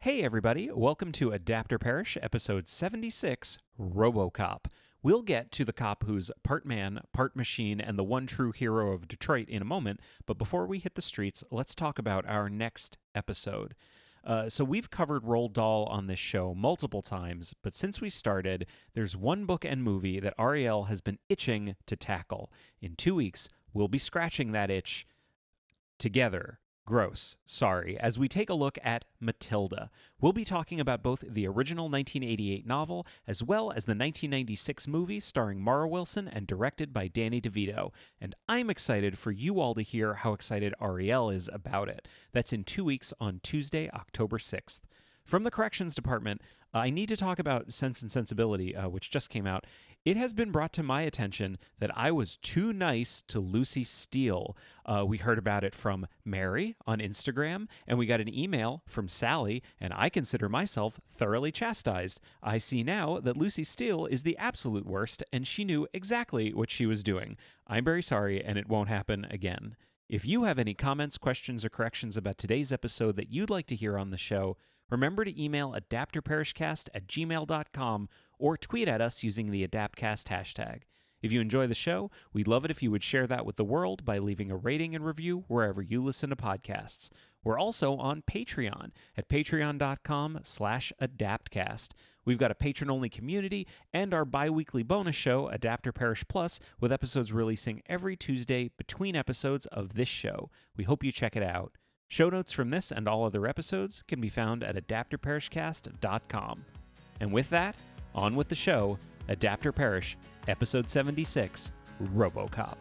Hey everybody, welcome to Adapter Parish, episode 76, RoboCop. We'll get to the cop who's part man, part machine, and the one true hero of Detroit in a moment, but before we hit the streets, let's talk about our next episode. So we've covered Roald Dahl on this show multiple times, but since we started, there's one book and movie that Ariel has been itching to tackle. In 2 weeks, we'll be scratching that itch together. Sorry, as we take a look at Matilda. We'll be talking about both the original 1988 novel as well as the 1996 movie starring Mara Wilson and directed by Danny DeVito. And I'm excited for you all to hear how excited Ariel is about it. That's in 2 weeks on Tuesday, October 6th. From the Corrections Department, I need to talk about Sense and Sensibility, which just came out. It has been brought to my attention that I was too nice to Lucy Steele. We heard about it from Mary on Instagram, and we got an email from Sally, and I consider myself thoroughly chastised. I see now that Lucy Steele is the absolute worst, and she knew exactly what she was doing. I'm very sorry, and it won't happen again. If you have any comments, questions, or corrections about today's episode that you'd like to hear on the show, remember to email adapterparishcast@gmail.com or tweet at us using the AdaptCast hashtag. If you enjoy the show, we'd love it if you would share that with the world by leaving a rating and review wherever you listen to podcasts. We're also on Patreon at patreon.com/adaptcast. We've got a patron-only community and our bi-weekly bonus show, Adapter Parish Plus, with episodes releasing every Tuesday between episodes of this show. We hope you check it out. Show notes from this and all other episodes can be found at adapterparishcast.com. And with that, on with the show, Adapter Parish, episode 76, RoboCop.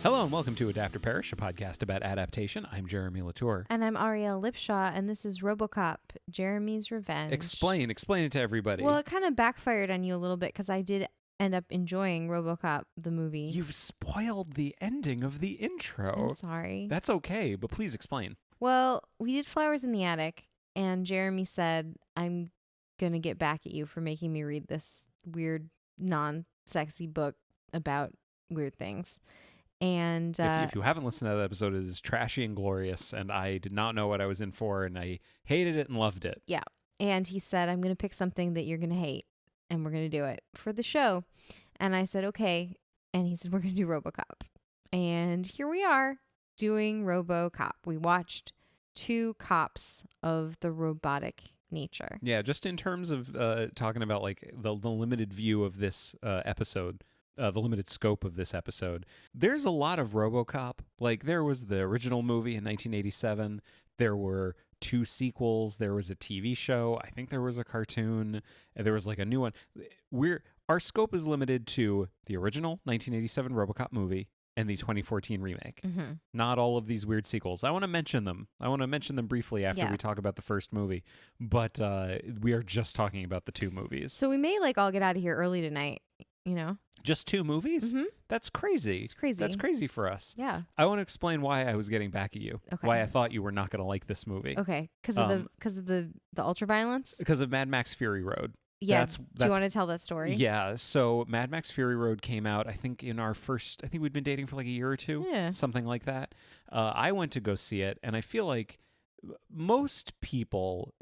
Hello and welcome to Adapter Parish, a podcast about adaptation. I'm Jeremy Latour. And I'm Ariel Lipshaw, and this is RoboCop, Jeremy's Revenge. Explain it to everybody. Well, it kind of backfired on you a little bit because I did end up enjoying RoboCop, the movie. You've spoiled the ending of the intro. I'm sorry. That's okay, but please explain. Well, we did Flowers in the Attic, and Jeremy said, I'm going to get back at you for making me read this weird, non-sexy book about weird things. And if you haven't listened to that episode, it is trashy and glorious, and I did not know what I was in for, and I hated it and loved it. Yeah. And he said, I'm going to pick something that you're going to hate, and we're going to do it for the show. And I said, okay. And he said, we're going to do RoboCop. And here we are doing RoboCop. We watched 2 cops of the robotic nature. Yeah, just in terms of talking about like the limited view of this episode, the limited scope of this episode. There's a lot of RoboCop. Like, there was the original movie in 1987. There were 2 sequels. There was a TV show. I think there was a cartoon. And there was like a new one. Our scope is limited to the original 1987 RoboCop movie and the 2014 remake. Mm-hmm. Not all of these weird sequels. I want to mention them. Briefly after we talk about the first movie. But we are just talking about the 2 movies. So we may all get out of here early tonight, you know? Just 2 movies? Mm-hmm. That's crazy. It's crazy. That's crazy for us. Yeah. I want to explain why I was getting back at you. Okay. Why I thought you were not going to like this movie. Okay. Because of the ultraviolence? Because of Mad Max Fury Road. Yeah. Do you want to tell that story? Yeah. So Mad Max Fury Road came out, I think we'd been dating for like a year or 2. Yeah. Something like that. I went to go see it, and I feel like most people,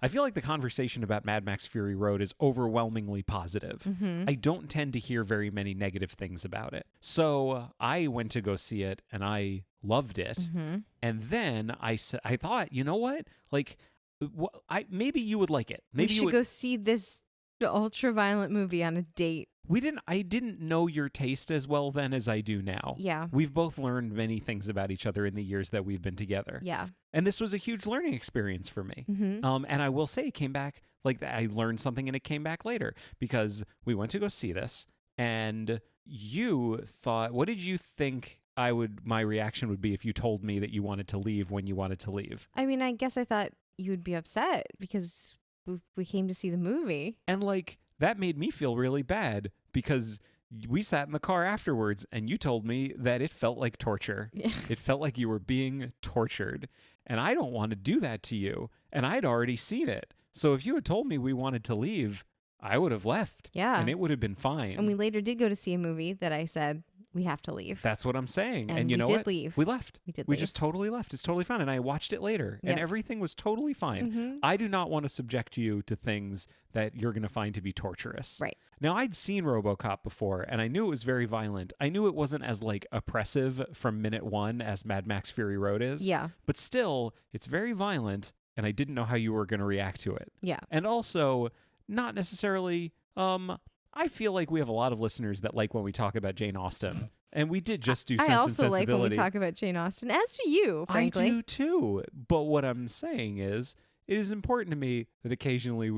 I feel like the conversation about Mad Max Fury Road is overwhelmingly positive. Mm-hmm. I don't tend to hear very many negative things about it. So I went to go see it and I loved it. Mm-hmm. And then I thought, you know what? Like, maybe you would like it. Maybe we should go see this ultra-violent movie on a date. I didn't know your taste as well then as I do now. Yeah. We've both learned many things about each other in the years that we've been together. Yeah. And this was a huge learning experience for me. Mm-hmm. And I will say it came back, like I learned something and it came back later because we went to go see this and you thought, what did you think my reaction would be if you told me that you wanted to leave when you wanted to leave? I mean, I guess I thought you would be upset because we came to see the movie. And like, that made me feel really bad because we sat in the car afterwards and you told me that it felt like torture. Yeah. It felt like you were being tortured. and I don't want to do that to you. And I'd already seen it. So if you had told me we wanted to leave, I would have left. Yeah. And it would have been fine. And we later did go to see a movie that I said we have to leave. That's what I'm saying. And you we know did what? leave. We left. We did We leave. just totally left. It's totally fine. And I watched it later, and Yep. everything was totally fine. Mhm. I do not want to subject you to things that you're going to find to be torturous. Right. Now, I'd seen RoboCop before, and I knew it was very violent. I knew it wasn't as like oppressive from minute one as Mad Max Fury Road is. Yeah. But still, it's very violent, and I didn't know how you were going to react to it. Yeah. And also, not necessarily. I feel like we have a lot of listeners that like when we talk about Jane Austen. And we did just do Sense I and also Sensibility. like when we talk about Jane Austen, as do you, frankly. I do too. But what I'm saying is, it is important to me that occasionally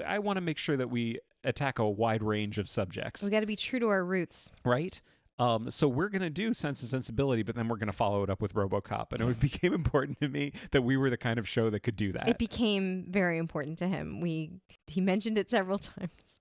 I want to make sure that we attack a wide range of subjects. We got to be true to our roots. Right? So we're going to do Sense and Sensibility, but then we're going to follow it up with RoboCop. And it became important to me that we were the kind of show that could do that. It became very important to him. He mentioned it several times.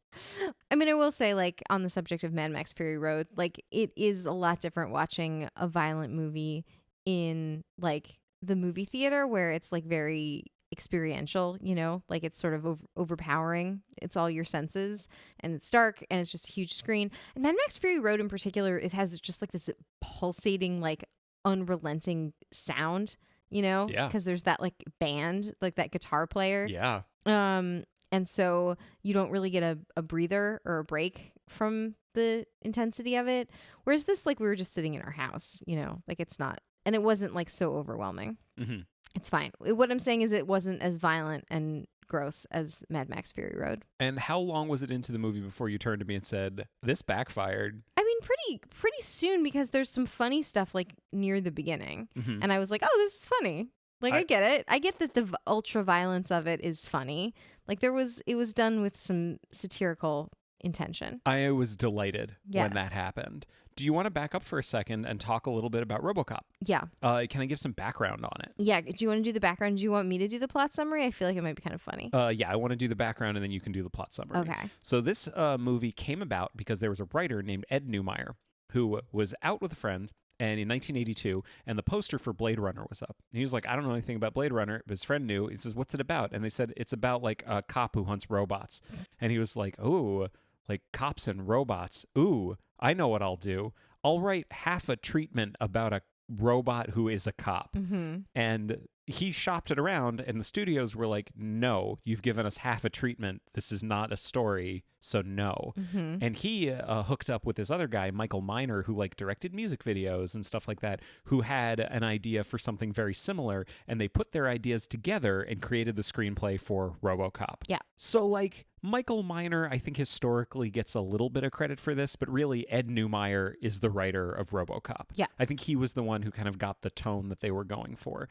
I mean, I will say, like, on the subject of Mad Max Fury Road, like, it is a lot different watching a violent movie in, like, the movie theater where it's, like, very experiential, you know, like it's sort of overpowering. It's all your senses, and it's dark, and it's just a huge screen. And Mad Max Fury Road in particular, it has just like this pulsating, like unrelenting sound, you know? Yeah. Because there's that like band, like that guitar player. Yeah. And so you don't really get a breather or a break from the intensity of it. Whereas this, like, we were just sitting in our house, you know, like it's not, and it wasn't like so overwhelming. Mm-hmm. It's fine. What I'm saying is it wasn't as violent and gross as Mad Max Fury Road. And how long was it into the movie before you turned to me and said, this backfired? I mean, pretty soon, because there's some funny stuff like near the beginning. Mm-hmm. And I was like, oh, this is funny. Like, I get it. I get that the ultra violence of it is funny. Like, it was done with some satirical intention. I was delighted Yeah. when that happened. Do you want to back up for a second and talk a little bit about RoboCop? Yeah. Can I give some background on it? Yeah. Do you want to do the background? Do you want me to do the plot summary? I feel like it might be kind of funny. Yeah, I want to do the background, and then you can do the plot summary. Okay. So this movie came about because there was a writer named Ed Neumeyer who was out with a friend, and in 1982, and the poster for Blade Runner was up. And he was like, I don't know anything about Blade Runner, but his friend knew. He says, what's it about? And they said, it's about like a cop who hunts robots. And he was like, oh, like cops and robots. Ooh, I know what I'll do. I'll write half a treatment about a robot who is a cop. Mm-hmm. And he shopped it around, and the studios were like, no, you've given us half a treatment. This is not a story, so no. Mm-hmm. And he hooked up with this other guy, Michael Miner, who like directed music videos and stuff like that, who had an idea for something very similar, and they put their ideas together and created the screenplay for RoboCop. Yeah. So like Michael Miner, I think historically gets a little bit of credit for this, but really Ed Neumeyer is the writer of RoboCop. Yeah. I think he was the one who kind of got the tone that they were going for.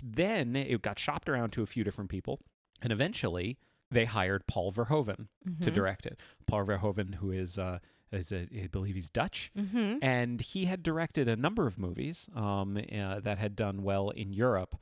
Then it got shopped around to a few different people, and eventually they hired Paul Verhoeven to direct it. Paul Verhoeven, who is I believe he's Dutch, and he had directed a number of movies that had done well in Europe.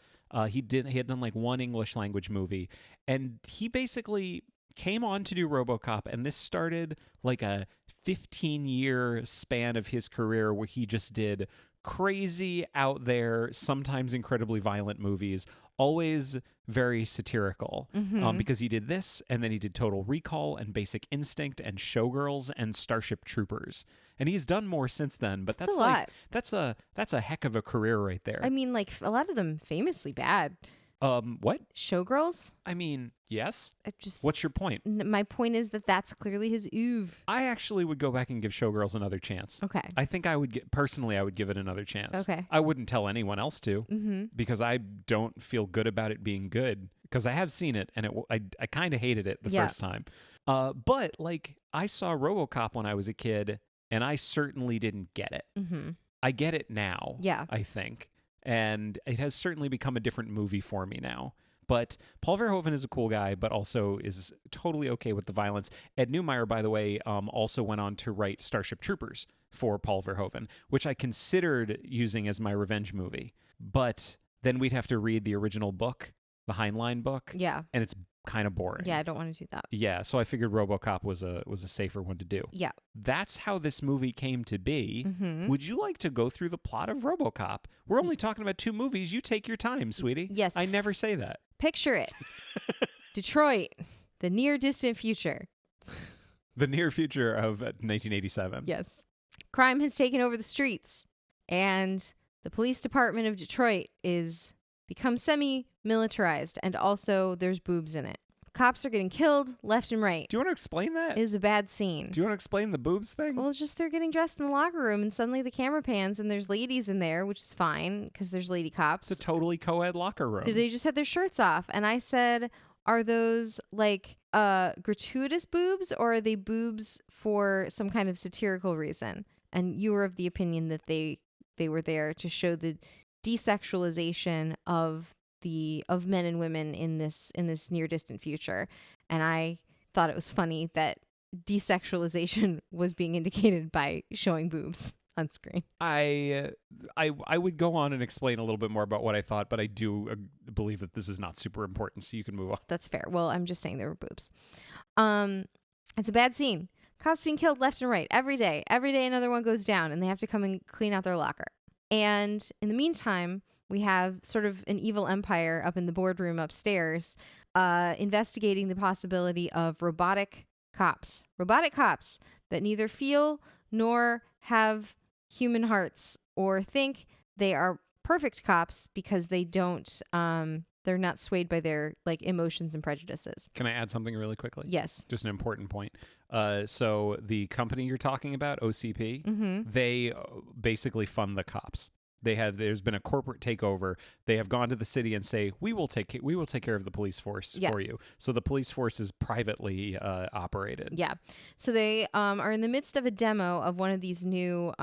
He had done like one English language movie, and he basically came on to do RoboCop, and this started like a 15-year span of his career where he just did crazy, out there, sometimes incredibly violent movies, always very satirical, because he did this, and then he did Total Recall and Basic Instinct and Showgirls and Starship Troopers, and he's done more since then. But that's a like lot. that's a heck of a career right there. I mean, like, a lot of them famously bad. What? Showgirls? I mean, yes. Just, What's your point? my point is that that's clearly his oeuvre. I actually would go back and give Showgirls another chance. Okay. I think I would personally, I would give it another chance. Okay. I wouldn't tell anyone else to, because I don't feel good about it being good, because I have seen it, and I kind of hated it the first time. But like, I saw RoboCop when I was a kid, and I certainly didn't get it. I get it now. Yeah. I think. And it has certainly become a different movie for me now. But Paul Verhoeven is a cool guy, but also is totally okay with the violence. Ed Neumeyer, by the way, also went on to write Starship Troopers for Paul Verhoeven, which I considered using as my revenge movie. But then we'd have to read the original book, the Heinlein book. Yeah. And it's kind of boring. Yeah, I don't want to do that. Yeah, so I figured RoboCop was a safer one to do. Yeah. That's how this movie came to be. Mm-hmm. Would you like to go through the plot of RoboCop? We're only talking about 2 movies. You take your time, sweetie. Yes. I never say that. Picture it. Detroit, the near distant future. The near future of 1987. Yes. Crime has taken over the streets, and the police department of Detroit is become semi-militarized, and also there's boobs in it. Cops are getting killed left and right. Do you want to explain that? It is a bad scene. Do you want to explain the boobs thing? Well, it's just they're getting dressed in the locker room, and suddenly the camera pans, and there's ladies in there, which is fine because there's lady cops. It's a totally co-ed locker room. They just had their shirts off, and I said, "Are those like gratuitous boobs, or are they boobs for some kind of satirical reason?" And you were of the opinion that they were there to show the desexualization of men and women in this near distant future. And I thought it was funny that desexualization was being indicated by showing boobs on screen. I would go on and explain a little bit more about what I thought, but I do believe that this is not super important, so you can move on. That's fair. Well, I'm just saying there were boobs. It's a bad scene. Cops being killed left and right every day. Every day another one goes down, and they have to come and clean out their locker. And in the meantime, we have sort of an evil empire up in the boardroom upstairs investigating the possibility of robotic cops that neither feel nor have human hearts or think they are perfect cops because they don't they're not swayed by their like emotions and prejudices. Can I add something really quickly? Yes. Just an important point. So the company you're talking about, OCP, they basically fund the cops. There's been a corporate takeover. They have gone to the city and say, we will take care of the police force for you. So the police force is privately operated. Yeah. So they are in the midst of a demo of one of these new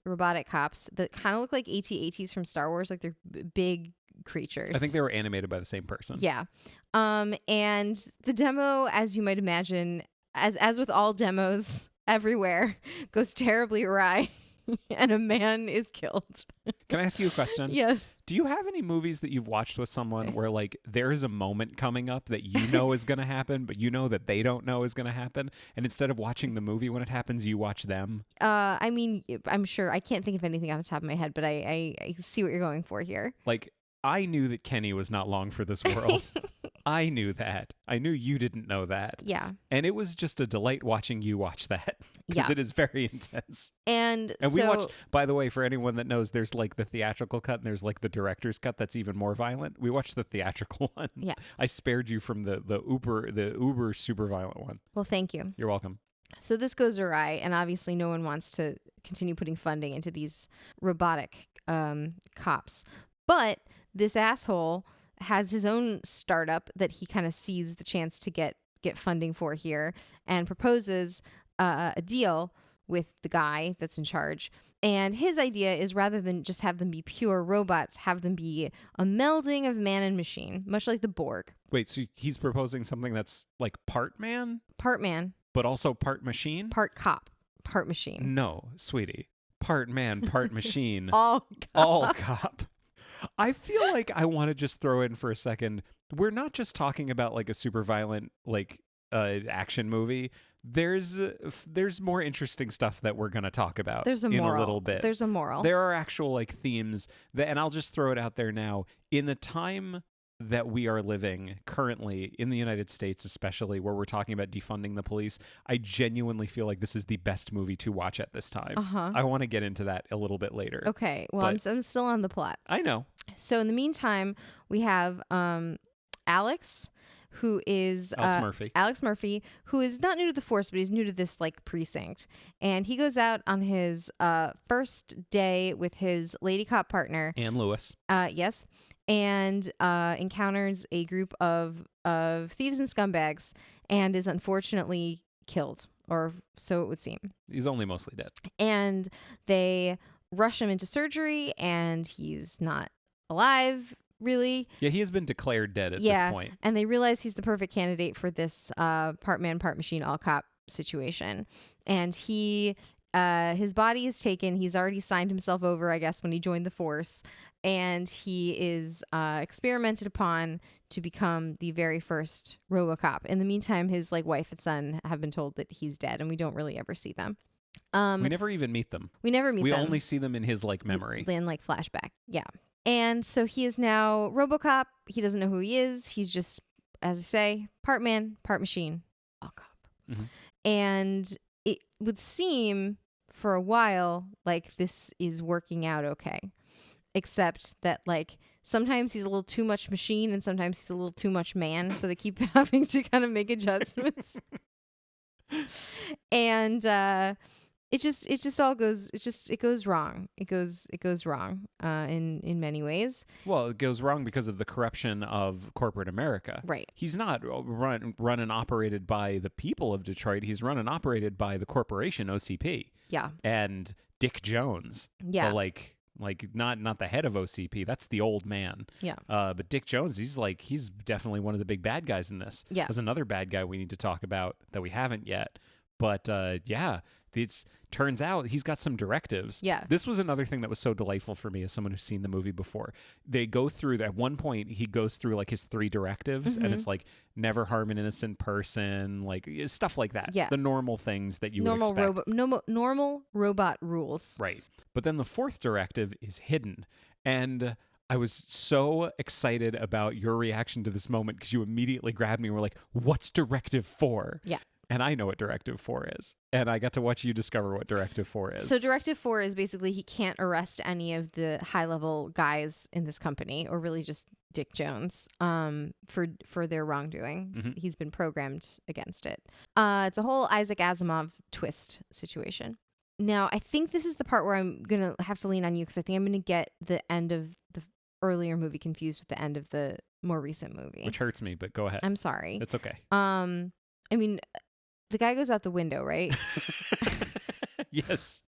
robotic cops that kind of look like AT-ATs from Star Wars, like they're big creatures. I think they were animated by the same person. Yeah. And the demo, as you might imagine, as with all demos everywhere, goes terribly awry. And a man is killed. Can I ask you a question? Yes. Do you have any movies that you've watched with someone where like there is a moment coming up that you know is going to happen, but you know that they don't know is going to happen, and instead of watching the movie when it happens, you watch them? I mean, I'm sure I can't think of anything off the top of my head, but I see what you're going for here. Like, I knew that Kenny was not long for this world. I knew that. I knew you didn't know that. Yeah. And it was just a delight watching you watch that. Because it is very intense. And we watched, by the way, for anyone that knows, there's like the theatrical cut and there's like the director's cut that's even more violent. We watched the theatrical one. Yeah. I spared you from the uber super violent one. Well, thank you. You're welcome. So this goes awry, and obviously no one wants to continue putting funding into these robotic cops. But this asshole has his own startup that he kind of sees the chance to get funding for here, and proposes a deal with the guy that's in charge. And his idea is, rather than just have them be pure robots, have them be a melding of man and machine, much like the Borg. Wait, so he's proposing something that's like part man? Part man. But also part machine? Part cop. Part machine. No, sweetie. Part man, part machine. All cop. All cop. I feel like I want to just throw in for a second. We're not just talking about like a super violent like action movie. There's more interesting stuff that we're going to talk about in a little bit. There's a moral. There are actual like themes that, and I'll just throw it out there now. In the time that we are living currently in the United States, especially where we're talking about defunding the police, I genuinely feel like this is the best movie to watch at this time. I want to get into that a little bit later. Okay. Well, I'm still on the plot. I know. So in the meantime, we have Alex, who is Alex Murphy, who is not new to the force, but he's new to this like precinct. And he goes out on his first day with his lady cop partner, Ann Lewis. Yes. And encounters a group of thieves and scumbags, and is unfortunately killed, or so it would seem. He's only mostly dead. And they rush him into surgery, and he's not alive, really. Yeah, he has been declared dead at this point. And they realize he's the perfect candidate for this part man, part machine, all cop situation. And his body is taken. He's already signed himself over, I guess, when he joined the force. and he is experimented upon to become the very first RoboCop. In the meantime, his like wife and son have been told that he's dead, and we don't really ever see them. We never even meet them. We never meet them. We only see them in his like memory. In like flashback. Yeah. And so he is now RoboCop. He doesn't know who he is. He's just, as I say, part man, part machine, all cop. Mm-hmm. And it would seem for a while like this is working out okay. Except that like sometimes he's a little too much machine and sometimes he's a little too much man. So they keep having to kind of make adjustments. And it just all goes it goes wrong. It goes wrong in many ways. Well, it goes wrong because of the corruption of corporate America. Right. He's not run and operated by the people of Detroit. He's run and operated by the corporation OCP. Yeah. And Dick Jones. Yeah. The, like not the head of OCP. That's the old man. Yeah. But Dick Jones, he's definitely one of the big bad guys in this. Yeah. There's another bad guy we need to talk about that we haven't yet. But yeah, it turns out he's got some directives. Yeah. This was another thing that was so delightful for me as someone who's seen the movie before. They go through, at one point, he goes through like his 3 directives, and it's like never harm an innocent person, like stuff like that. Yeah. The normal things that you would expect. Normal robot rules. Right. But then the 4th directive is hidden. And I was so excited about your reaction to this moment because you immediately grabbed me and were like, what's Directive 4? Yeah. And I know what Directive 4 is. And I got to watch you discover what Directive 4 is. So Directive 4 is basically he can't arrest any of the high-level guys in this company, or really just Dick Jones, for their wrongdoing. Mm-hmm. He's been programmed against it. It's a whole Isaac Asimov twist situation. Now, I think this is the part where I'm going to have to lean on you because I think I'm going to get the end of the earlier movie confused with the end of the more recent movie. Which hurts me, but go ahead. I'm sorry. It's okay. I mean, the guy goes out the window, right? Yes.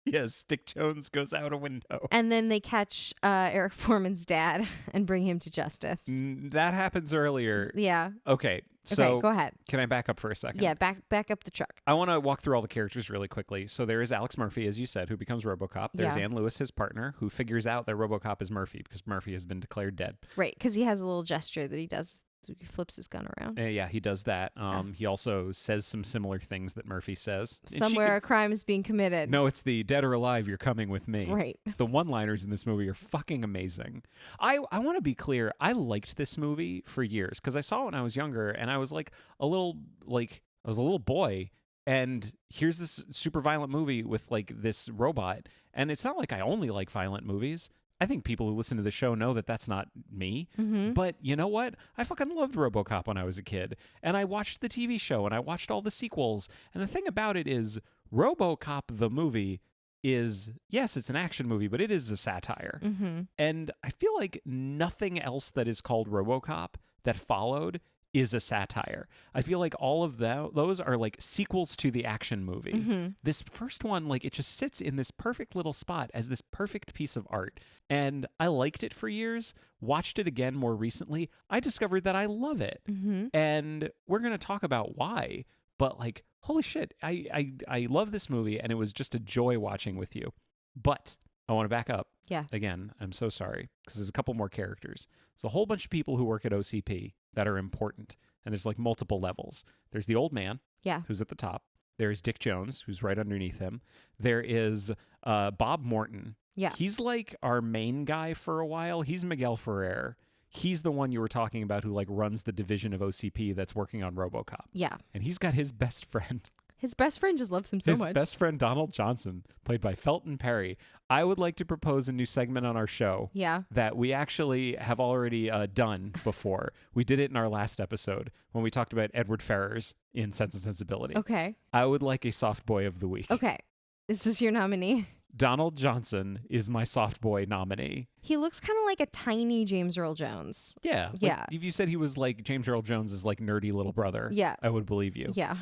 Dick Jones goes out a window. And then they catch Eric Foreman's dad and bring him to justice. That happens earlier. Yeah. Okay. So okay, go ahead. Can I back up for a second? Yeah, back up the truck. I want to walk through all the characters really quickly. So there is Alex Murphy, as you said, who becomes RoboCop. There's Ann Lewis, his partner, who figures out that RoboCop is Murphy because Murphy has been declared dead. Right, because he has a little gesture that he does. He flips his gun around. Yeah, he does that. He also says some similar things that Murphy says. Somewhere a crime is being committed. No, it's the dead or alive, you're coming with me. Right. The one-liners in this movie are fucking amazing. I want to be clear. I liked this movie for years because I saw it when I was younger and I was I was a little boy. And here's this super violent movie with like this robot. And it's not like I only like violent movies. I think people who listen to the show know that that's not me. Mm-hmm. But you know what? I fucking loved RoboCop when I was a kid. And I watched the TV show and I watched all the sequels. And the thing about it is RoboCop, the movie, is, yes, it's an action movie, but it is a satire. Mm-hmm. And I feel like nothing else that is called RoboCop that followed is a satire. I feel like all of those are like sequels to the action movie. Mm-hmm. This first one, like, it just sits in this perfect little spot as this perfect piece of art. And I liked it for years, watched it again more recently. I discovered that I love it. Mm-hmm. And we're going to talk about why. But like, holy shit, I love this movie and it was just a joy watching with you. But I want to back up. Yeah. Again, I'm so sorry because there's a couple more characters. There's a whole bunch of people who work at OCP that are important. And there's like multiple levels. There's the old man. Yeah. Who's at the top. There is Dick Jones, who's right underneath him. There is Bob Morton. Yeah. He's like our main guy for a while. He's Miguel Ferrer. He's the one you were talking about who like runs the division of OCP that's working on RoboCop. Yeah. And he's got his best friend. His best friend just loves him so much. His best friend, Donald Johnson, played by Felton Perry. I would like to propose a new segment on our show. Yeah. That we actually have already done before. We did it in our last episode when we talked about Edward Ferrars in Sense and Sensibility. Okay. I would like a soft boy of the week. Okay. This is your nominee. Donald Johnson is my soft boy nominee. He looks kind of like a tiny James Earl Jones. Yeah. Yeah. If you said he was like James Earl Jones's like nerdy little brother, yeah, I would believe you. Yeah.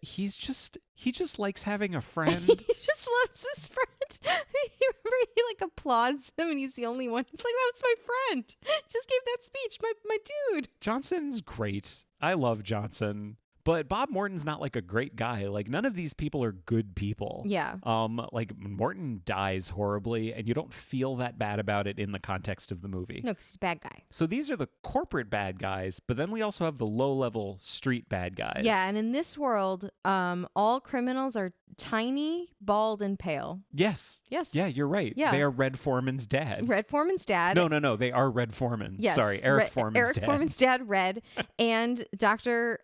He just likes having a friend. He just loves his friend. He like applauds him and he's the only one. He's like, that's my friend. Just gave that speech. My dude. Johnson's great. I love Johnson. But Bob Morton's not like a great guy. Like none of these people are good people. Yeah. Like Morton dies horribly, and you don't feel that bad about it in the context of the movie. No, because he's a bad guy. So these are the corporate bad guys, but then we also have the low-level street bad guys. Yeah, and in this world, all criminals are tiny, bald, and pale. Yes. Yes. Yeah, you're right. Yeah. They are Red Foreman's dad. Red Foreman's dad. No. They are Red Foreman. Yes. Sorry, Eric Foreman's dad. Eric Foreman's dad, Red, and Dr.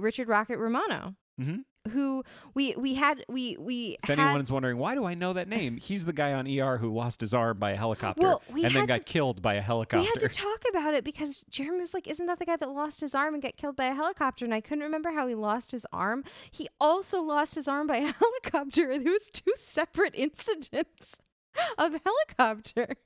Richard Rocket Romano. Mm-hmm. Who we had. If anyone's wondering, why do I know that name? He's the guy on ER who lost his arm by a helicopter and then got killed by a helicopter. We had to talk about it because Jeremy was like, isn't that the guy that lost his arm and got killed by a helicopter? And I couldn't remember how he lost his arm. He also lost his arm by a helicopter. It was two separate incidents of helicopter,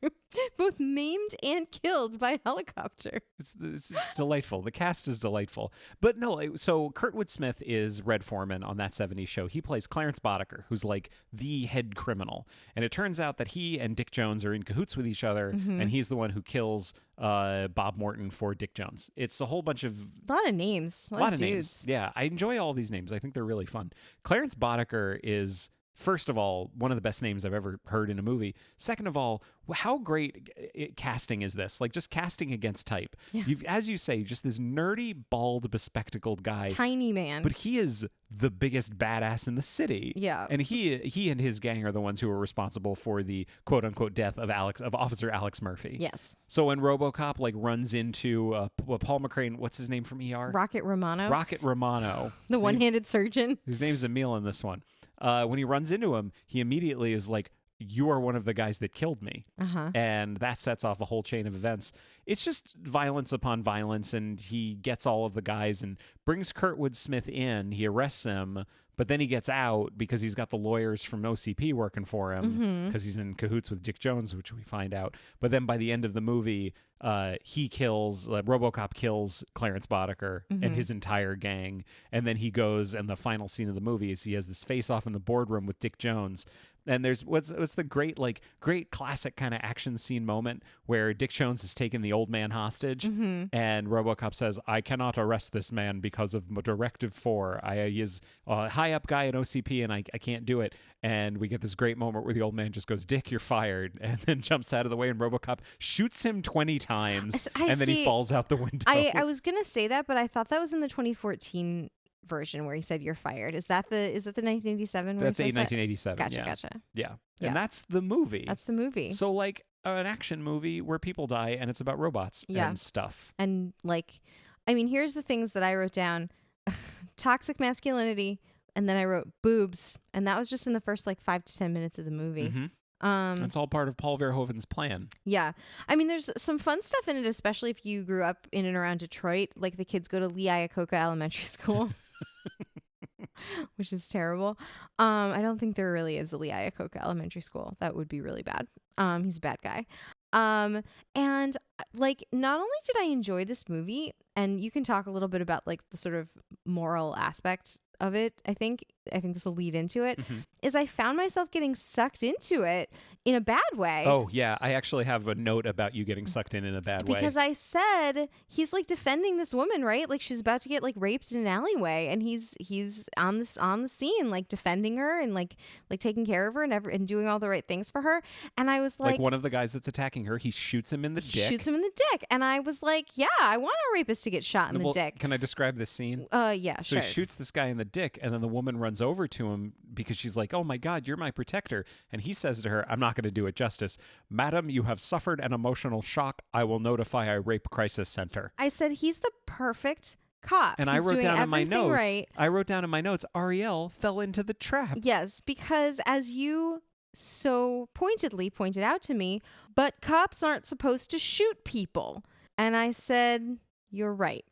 both maimed and killed by helicopter. It's delightful. The cast is delightful. But no, so Kurtwood Smith is Red Foreman on that 70s show. He plays Clarence Boddicker, who's like the head criminal. And it turns out that he and Dick Jones are in cahoots with each other, and he's the one who kills Bob Morton for Dick Jones. It's a whole bunch of... A lot of names. A lot of dudes. Names. Yeah, I enjoy all these names. I think they're really fun. Clarence Boddicker is... First of all, one of the best names I've ever heard in a movie. Second of all, how great casting is this? Like just casting against type. Yeah. As you say, just this nerdy, bald, bespectacled guy. Tiny man. But he is the biggest badass in the city. Yeah. And he and his gang are the ones who are responsible for the quote unquote death of Officer Alex Murphy. Yes. So when RoboCop like runs into Paul McCrane, what's his name from ER? Rocket Romano. Rocket Romano. The one-handed surgeon. His name's Emil in this one. When he runs into him, he immediately is like, you are one of the guys that killed me. And that sets off a whole chain of events. It's just violence upon violence, and he gets all of the guys and brings Kurtwood Smith in. He arrests him, but then he gets out because he's got the lawyers from OCP working for him because he's in cahoots with Dick Jones, which we find out. But then by the end of the movie, RoboCop kills Clarence Boddicker and his entire gang. And then he goes, and the final scene of the movie is he has this face-off in the boardroom with Dick Jones. And there's what's the great classic kind of action scene moment where Dick Jones has taken the old man hostage, and RoboCop says, "I cannot arrest this man because of Directive 4. He is a high up guy in OCP, and I can't do it." And we get this great moment where the old man just goes, "Dick, you're fired," and then jumps out of the way, and RoboCop shoots him 20 times, and then he falls out the window. I was gonna say that, but I thought that was in the 2014 version where he said you're fired. Is that the 1987? That's 1987. Gotcha. Yeah. And that's the movie. That's the movie. So like an action movie where people die and it's about robots and stuff. And like, I mean, here's the things that I wrote down: toxic masculinity, and then I wrote boobs, and that was just in the first like 5 to 10 minutes of the movie. That's all part of Paul Verhoeven's plan. Yeah. I mean, there's some fun stuff in it, especially if you grew up in and around Detroit. Like the kids go to Lee Iacocca Elementary School. Which is terrible. I don't think there really is a Lee Iacocca Elementary School. That would be really bad. He's a bad guy. And like, not only did I enjoy this movie, and you can talk a little bit about like the sort of moral aspect of it, I think this will lead into it, is I found myself getting sucked into it in a bad way. Oh, yeah. I actually have a note about you getting sucked in a bad way. Because I said, he's like defending this woman, right? Like she's about to get like raped in an alleyway, and he's on the scene, like defending her and like taking care of her and doing all the right things for her. And I was like, one of the guys that's attacking her, he shoots him in the dick. Shoots him in the dick. And I was like, yeah, I want a rapist to get shot in the dick. Can I describe this scene? Yeah, so sure. He shoots this guy in the dick, and then the woman runs over to him because she's like, "Oh my God, you're my protector." And he says to her, "I'm not going to do it justice. Madam, you have suffered an emotional shock. I will notify a rape crisis center." I said, he's the perfect cop. And I wrote down in my notes, Ariel fell into the trap. Yes, because as you so pointedly pointed out to me, but cops aren't supposed to shoot people. And I said, you're right.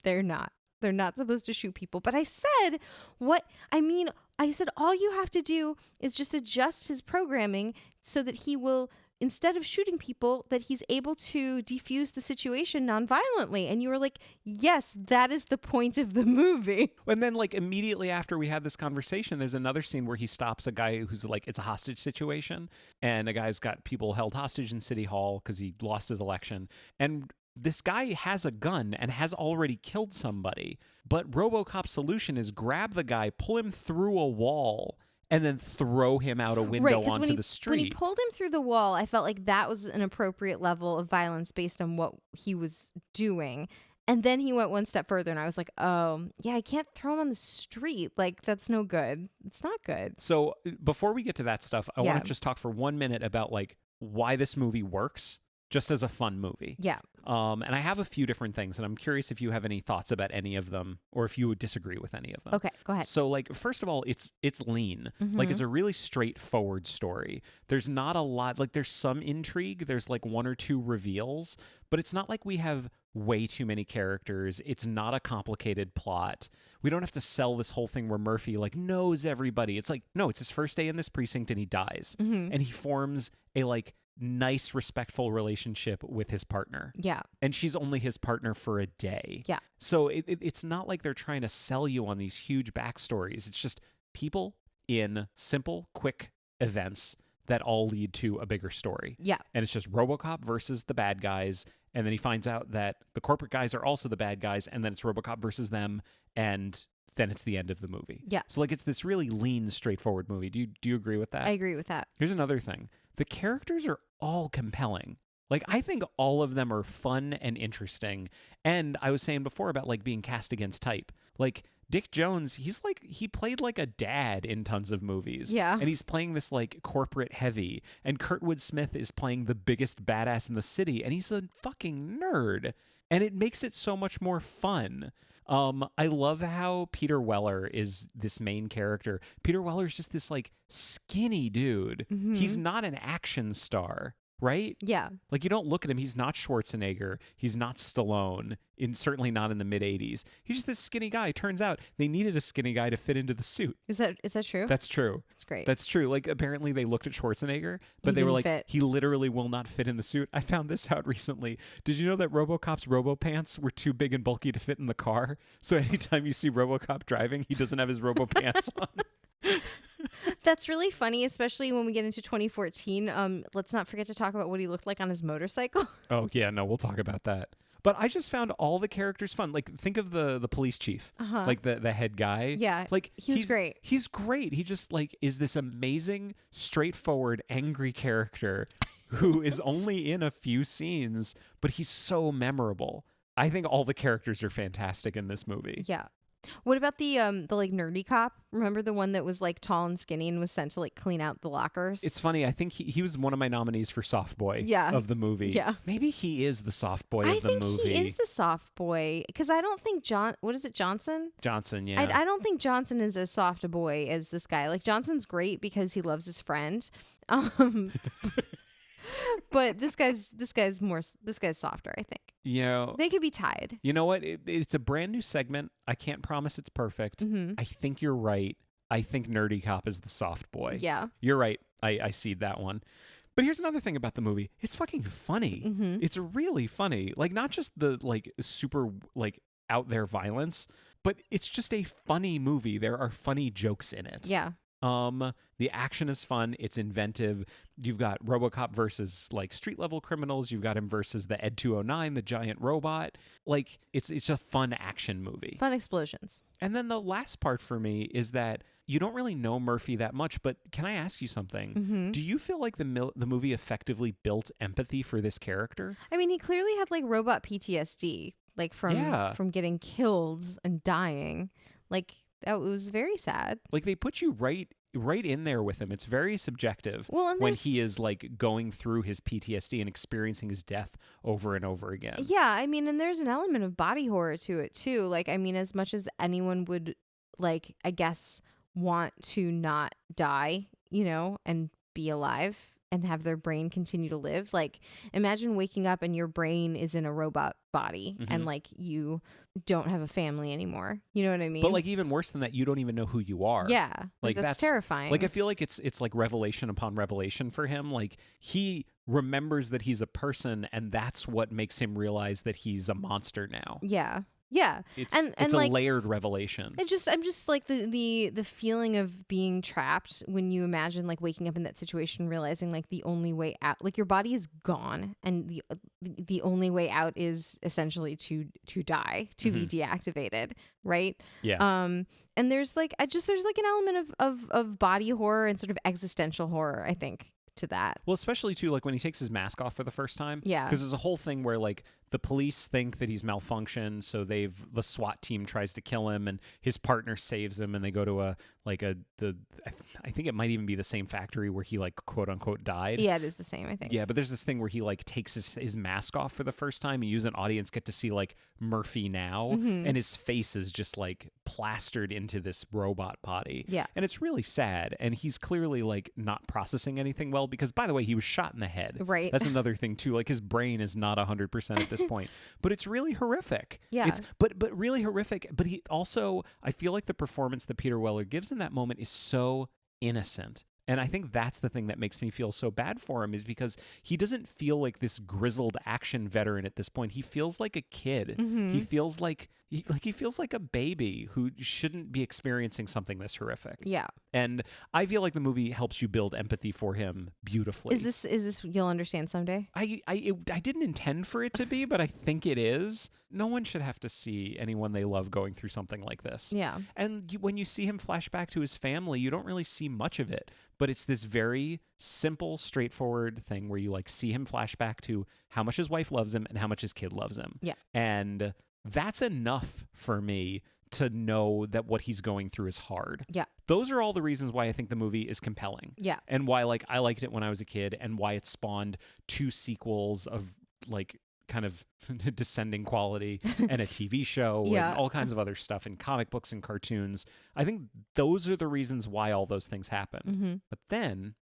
They're not. They're not supposed to shoot people. But I said, all you have to do is just adjust his programming so that he will, instead of shooting people, that he's able to defuse the situation nonviolently. And you were like, yes, that is the point of the movie. And then like immediately after we had this conversation, there's another scene where he stops a guy who's like, it's a hostage situation. And a guy's got people held hostage in City Hall because he lost his election. And this guy has a gun and has already killed somebody. But RoboCop's solution is grab the guy, pull him through a wall, and then throw him out a window 'cause onto the street. When he pulled him through the wall, I felt like that was an appropriate level of violence based on what he was doing. And then he went one step further, and I was like, oh, yeah, I can't throw him on the street. Like, that's no good. It's not good. So before we get to that stuff, I want Yeah. to just talk for 1 minute about like why this movie works just as a fun movie. Yeah. And I have a few different things, and I'm curious if you have any thoughts about any of them or if you would disagree with any of them. Okay, go ahead. So like first of all, it's lean. Like it's a really straightforward story. There's not a lot, like there's some intrigue, there's like one or two reveals, but it's not like we have way too many characters. It's not a complicated plot. We don't have to sell this whole thing where Murphy like knows everybody. It's like, no, it's his first day in this precinct and he dies. And he forms a like nice, respectful relationship with his partner. Yeah. And she's only his partner for a day. Yeah. So it's not like they're trying to sell you on these huge backstories. It's just people in simple, quick events that all lead to a bigger story. Yeah. And it's just RoboCop versus the bad guys. And then he finds out that the corporate guys are also the bad guys. And then it's RoboCop versus them. And then it's the end of the movie. Yeah. So like it's this really lean, straightforward movie. Do you agree with that? I agree with that. Here's another thing. The characters are all compelling. Like, I think all of them are fun and interesting. And I was saying before about, like, being cast against type. Like, Dick Jones, he played like a dad in tons of movies. Yeah. And he's playing this, like, corporate heavy. And Kurtwood Smith is playing the biggest badass in the city. And he's a fucking nerd. And it makes it so much more fun. I love how Peter Weller is this main character. Peter Weller's just this like skinny dude. He's not an action star, right? Yeah. Like you don't look at him. He's not Schwarzenegger. He's not Stallone. Certainly not in the mid 80s. He's just this skinny guy. Turns out they needed a skinny guy to fit into the suit. Is that true? That's true. That's great. That's true. Like apparently they looked at Schwarzenegger, but they were didn't like, fit. he literally will not fit in the suit. I found this out recently. Did you know that RoboCop's RoboPants were too big and bulky to fit in the car? So anytime you see RoboCop driving, he doesn't have his RoboPants on. That's really funny, especially when we get into 2014. Let's not forget to talk about what he looked like on his motorcycle. Oh yeah, no, we'll talk about that. But I just found all the characters fun. Like think of the police chief, like the head guy. Yeah, like he was great. He's great. He just like is this amazing, straightforward, angry character who is only in a few scenes, but he's so memorable. I think all the characters are fantastic in this movie. Yeah. What about the like nerdy cop? Remember the one that was like tall and skinny and was sent to like clean out the lockers? It's funny. I think he was one of my nominees for soft boy of the movie. Yeah. Maybe he is the soft boy of the movie. I think he is the soft boy because I don't think Johnson? Johnson, yeah. I don't think Johnson is as soft a boy as this guy. Like Johnson's great because he loves his friend. But this guy's softer, I think. You know, they could be tied. You know what? It's a brand new segment. I can't promise it's perfect. I think you're right. I think Nerdy Cop is the soft boy. Yeah. You're right. I see that one. But here's another thing about the movie. It's fucking funny. It's really funny. Like not just the like super like out there violence, but it's just a funny movie. There are funny jokes in it. Yeah. The action is fun. It's inventive. You've got RoboCop versus like street level criminals. You've got him versus the Ed 209, the giant robot. Like it's a fun action movie. Fun explosions. And then the last part for me is that you don't really know Murphy that much, but can I ask you something? Do you feel like the movie effectively built empathy for this character? I mean, he clearly had like robot PTSD, like from getting killed and dying. Like that was very sad. Like they put you right in there with him. It's very subjective when he is like going through his PTSD and experiencing his death over and over again. Yeah, I mean, and there's an element of body horror to it too. Like, I mean, as much as anyone would like, I guess, want to not die, you know, and be alive and have their brain continue to live. Like, imagine waking up and your brain is in a robot body and like you don't have a family anymore. You know what I mean? But like even worse than that, you don't even know who you are. Yeah. Like that's terrifying. Like I feel like it's like revelation upon revelation for him. Like he remembers that he's a person and that's what makes him realize that he's a monster now. Yeah. Yeah. It's And it's a like layered revelation. I'm just like the feeling of being trapped when you imagine like waking up in that situation, realizing like the only way out, like your body is gone, and the only way out is essentially to die, to be deactivated, right? Yeah. And there's like there's like an element of body horror and sort of existential horror, I think, to that. Well, especially too, like when he takes his mask off for the first time. Yeah. Because there's a whole thing where like the police think that he's malfunctioned, so the SWAT team tries to kill him, and his partner saves him, and they go to I think it might even be the same factory where he like quote unquote died. Yeah, it is the same, I think. Yeah, but there's this thing where he like takes his mask off for the first time, and you as an audience get to see like Murphy now, and his face is just like plastered into this robot body. Yeah. And it's really sad, and he's clearly like not processing anything well, because by the way, he was shot in the head. Right. That's another thing too. Like his brain is not 100% at this point, but it's really horrific. Yeah. It's but really horrific. But he also, I feel like the performance that Peter Weller gives in that moment is so innocent. And I think that's the thing that makes me feel so bad for him, is because he doesn't feel like this grizzled action veteran at this point. He feels like a kid. He feels like he feels like a baby who shouldn't be experiencing something this horrific. Yeah. And I feel like the movie helps you build empathy for him beautifully. Is this you'll understand someday? I didn't intend for it to be, but I think it is. No one should have to see anyone they love going through something like this. Yeah. And when you see him flash back to his family, you don't really see much of it. But it's this very simple, straightforward thing where you like see him flash back to how much his wife loves him and how much his kid loves him. Yeah. And that's enough for me to know that what he's going through is hard. Yeah. Those are all the reasons why I think the movie is compelling. Yeah. And why like I liked it when I was a kid, and why it spawned 2 sequels of like kind of descending quality and a TV show Yeah. and all kinds of other stuff, and comic books and cartoons. I think those are the reasons why all those things happened. But then,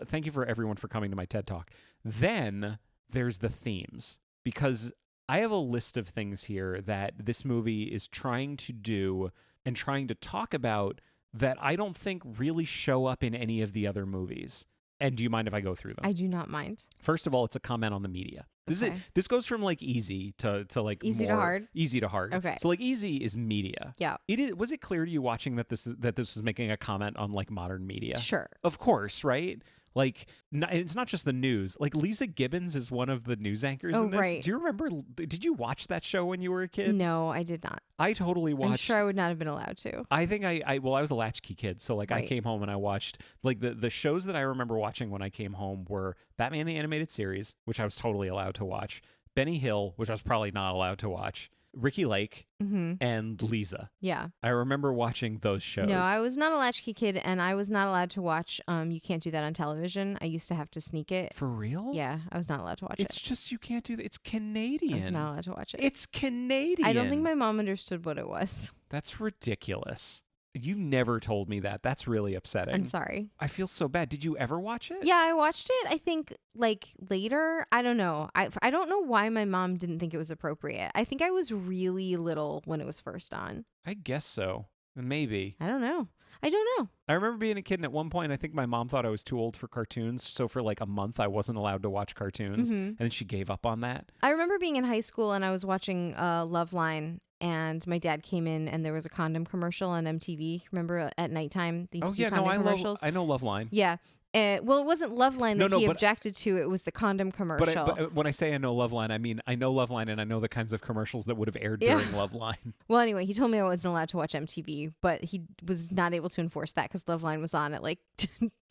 thank you for everyone for coming to my TED Talk. Then there's the themes, because I have a list of things here that this movie is trying to do and trying to talk about that I don't think really show up in any of the other movies. And do you mind if I go through them? I do not mind. First of all, it's a comment on the media. This goes from like easy to like Easy to hard? Easy to hard. Okay. So like easy is media. Yeah. Was it clear to you watching that this was making a comment on like modern media? Sure. Of course, right? Like, it's not just the news. Like, Lisa Gibbons is one of the news anchors in this. Right. Do you remember? Did you watch that show when you were a kid? No, I did not. I totally watched. I'm sure I would not have been allowed to. I think I was a latchkey kid, so like I Right. came home and I watched like the shows that I remember watching when I came home were Batman the Animated Series, which I was totally allowed to watch, Benny Hill, which I was probably not allowed to watch, Ricky Lake, and Lisa. Yeah. I remember watching those shows. No, I was not a latchkey kid, and I was not allowed to watch You Can't Do That on Television. I used to have to sneak it. For real? Yeah, I was not allowed to watch It's it. just you can't do that. It's Canadian. I was not allowed to watch it. It's Canadian. I don't think my mom understood what it was. That's ridiculous. You never told me that. That's really upsetting. I'm sorry. I feel so bad. Did you ever watch it? Yeah, I watched it, I think, like, later. I don't know. I don't know why my mom didn't think it was appropriate. I think I was really little when it was first on. I guess so. Maybe. I don't know. I remember being a kid, and at one point, I think my mom thought I was too old for cartoons. So for like a month, I wasn't allowed to watch cartoons. And then she gave up on that. I remember being in high school, and I was watching Loveline, and my dad came in, and there was a condom commercial on MTV. Remember at nighttime? These condom commercials? I know Loveline. Yeah. Well, it wasn't Loveline that he but- objected to. It was the condom commercial. But when I say I know Loveline, I mean I know Loveline, and I know the kinds of commercials that would have aired during Loveline. Well, anyway, he told me I wasn't allowed to watch MTV, but he was not able to enforce that because Loveline was on at like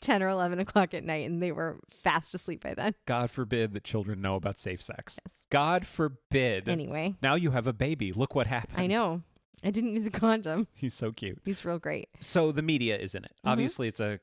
10 or 11 o'clock at night, and they were fast asleep by then. God forbid that children know about safe sex. Yes. God forbid. Anyway. Now you have a baby. Look what happened. I know. I didn't use a condom. He's so cute. He's real great. So the media is in it. Obviously, it's a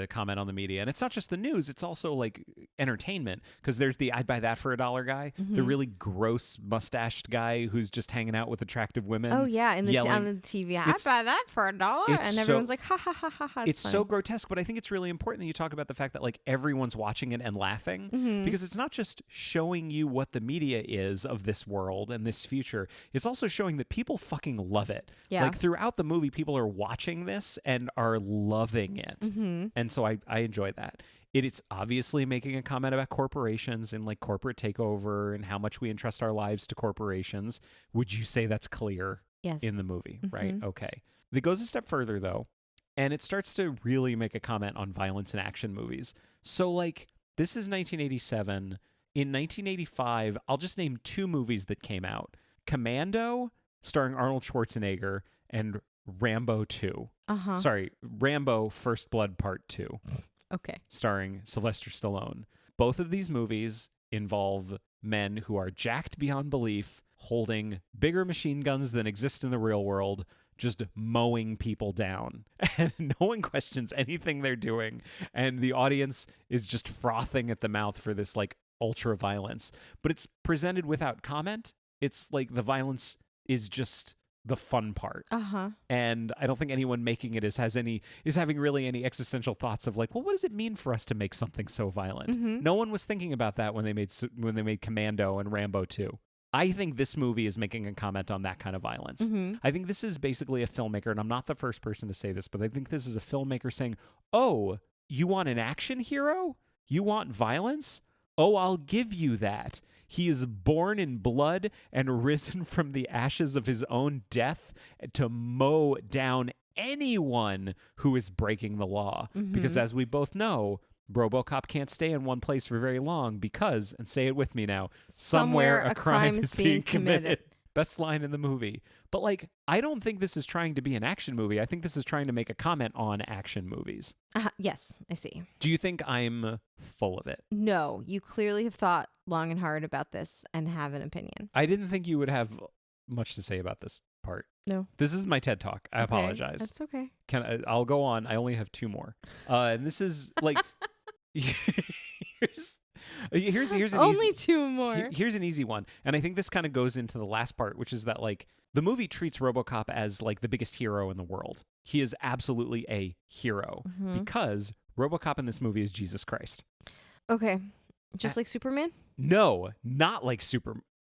comment on the media, and it's not just the news. It's also like entertainment, because there's the I'd buy that for $1 guy, the really gross mustached guy who's just hanging out with attractive women. Oh yeah, on the TV. I'd buy that for $1, and everyone's like, ha ha ha ha ha. It's so grotesque, but I think it's really important that you talk about the fact that like everyone's watching it and laughing, because it's not just showing you what the media is of this world and this future. It's also showing that people fucking love it. Yeah. Like throughout the movie, people are watching this and are loving it. And so I enjoy that. It's obviously making a comment about corporations and like corporate takeover and how much we entrust our lives to corporations. Would you say that's clear Yes. in the movie, right? Mhm. Okay. It goes a step further though, and it starts to really make a comment on violence in action movies. So like this is 1987. In 1985, I'll just name 2 movies that came out. Commando, starring Arnold Schwarzenegger, and Rambo 2. Uh-huh. Sorry, Rambo First Blood Part 2, Okay. starring Sylvester Stallone. Both of these movies involve men who are jacked beyond belief, holding bigger machine guns than exist in the real world, just mowing people down. And no one questions anything they're doing. And the audience is just frothing at the mouth for this like ultra violence. But it's presented without comment. It's like the violence is just the fun part. Uh-huh. And I don't think anyone making it is having really any existential thoughts of like, well, what does it mean for us to make something so violent? Mhm. No one was thinking about that when they made Commando and Rambo 2. I think this movie is making a comment on that kind of violence. Mhm. I think this is basically a filmmaker, and I'm not the first person to say this, but I think this is a filmmaker saying, "Oh, you want an action hero? You want violence? Oh, I'll give you that. He is born in blood and risen from the ashes of his own death to mow down anyone who is breaking the law." Because as we both know, RoboCop can't stay in one place for very long because, and say it with me now, somewhere a crime is being committed. Best line in the movie. But like, I don't think this is trying to be an action movie. I think this is trying to make a comment on action movies. Yes, I see. Do you think I'm full of it? No, you clearly have thought long and hard about this and have an opinion. I didn't think you would have much to say about this part. No. This is my TED Talk. I apologize. That's okay. I'll go on. I only have 2 more. And this is like here's an only easy, 2 more. Here's an easy one. And I think this kind of goes into the last part, which is that like the movie treats RoboCop as like the biggest hero in the world. He is absolutely a hero because RoboCop in this movie is Jesus Christ. Okay. Just like Superman? No, not like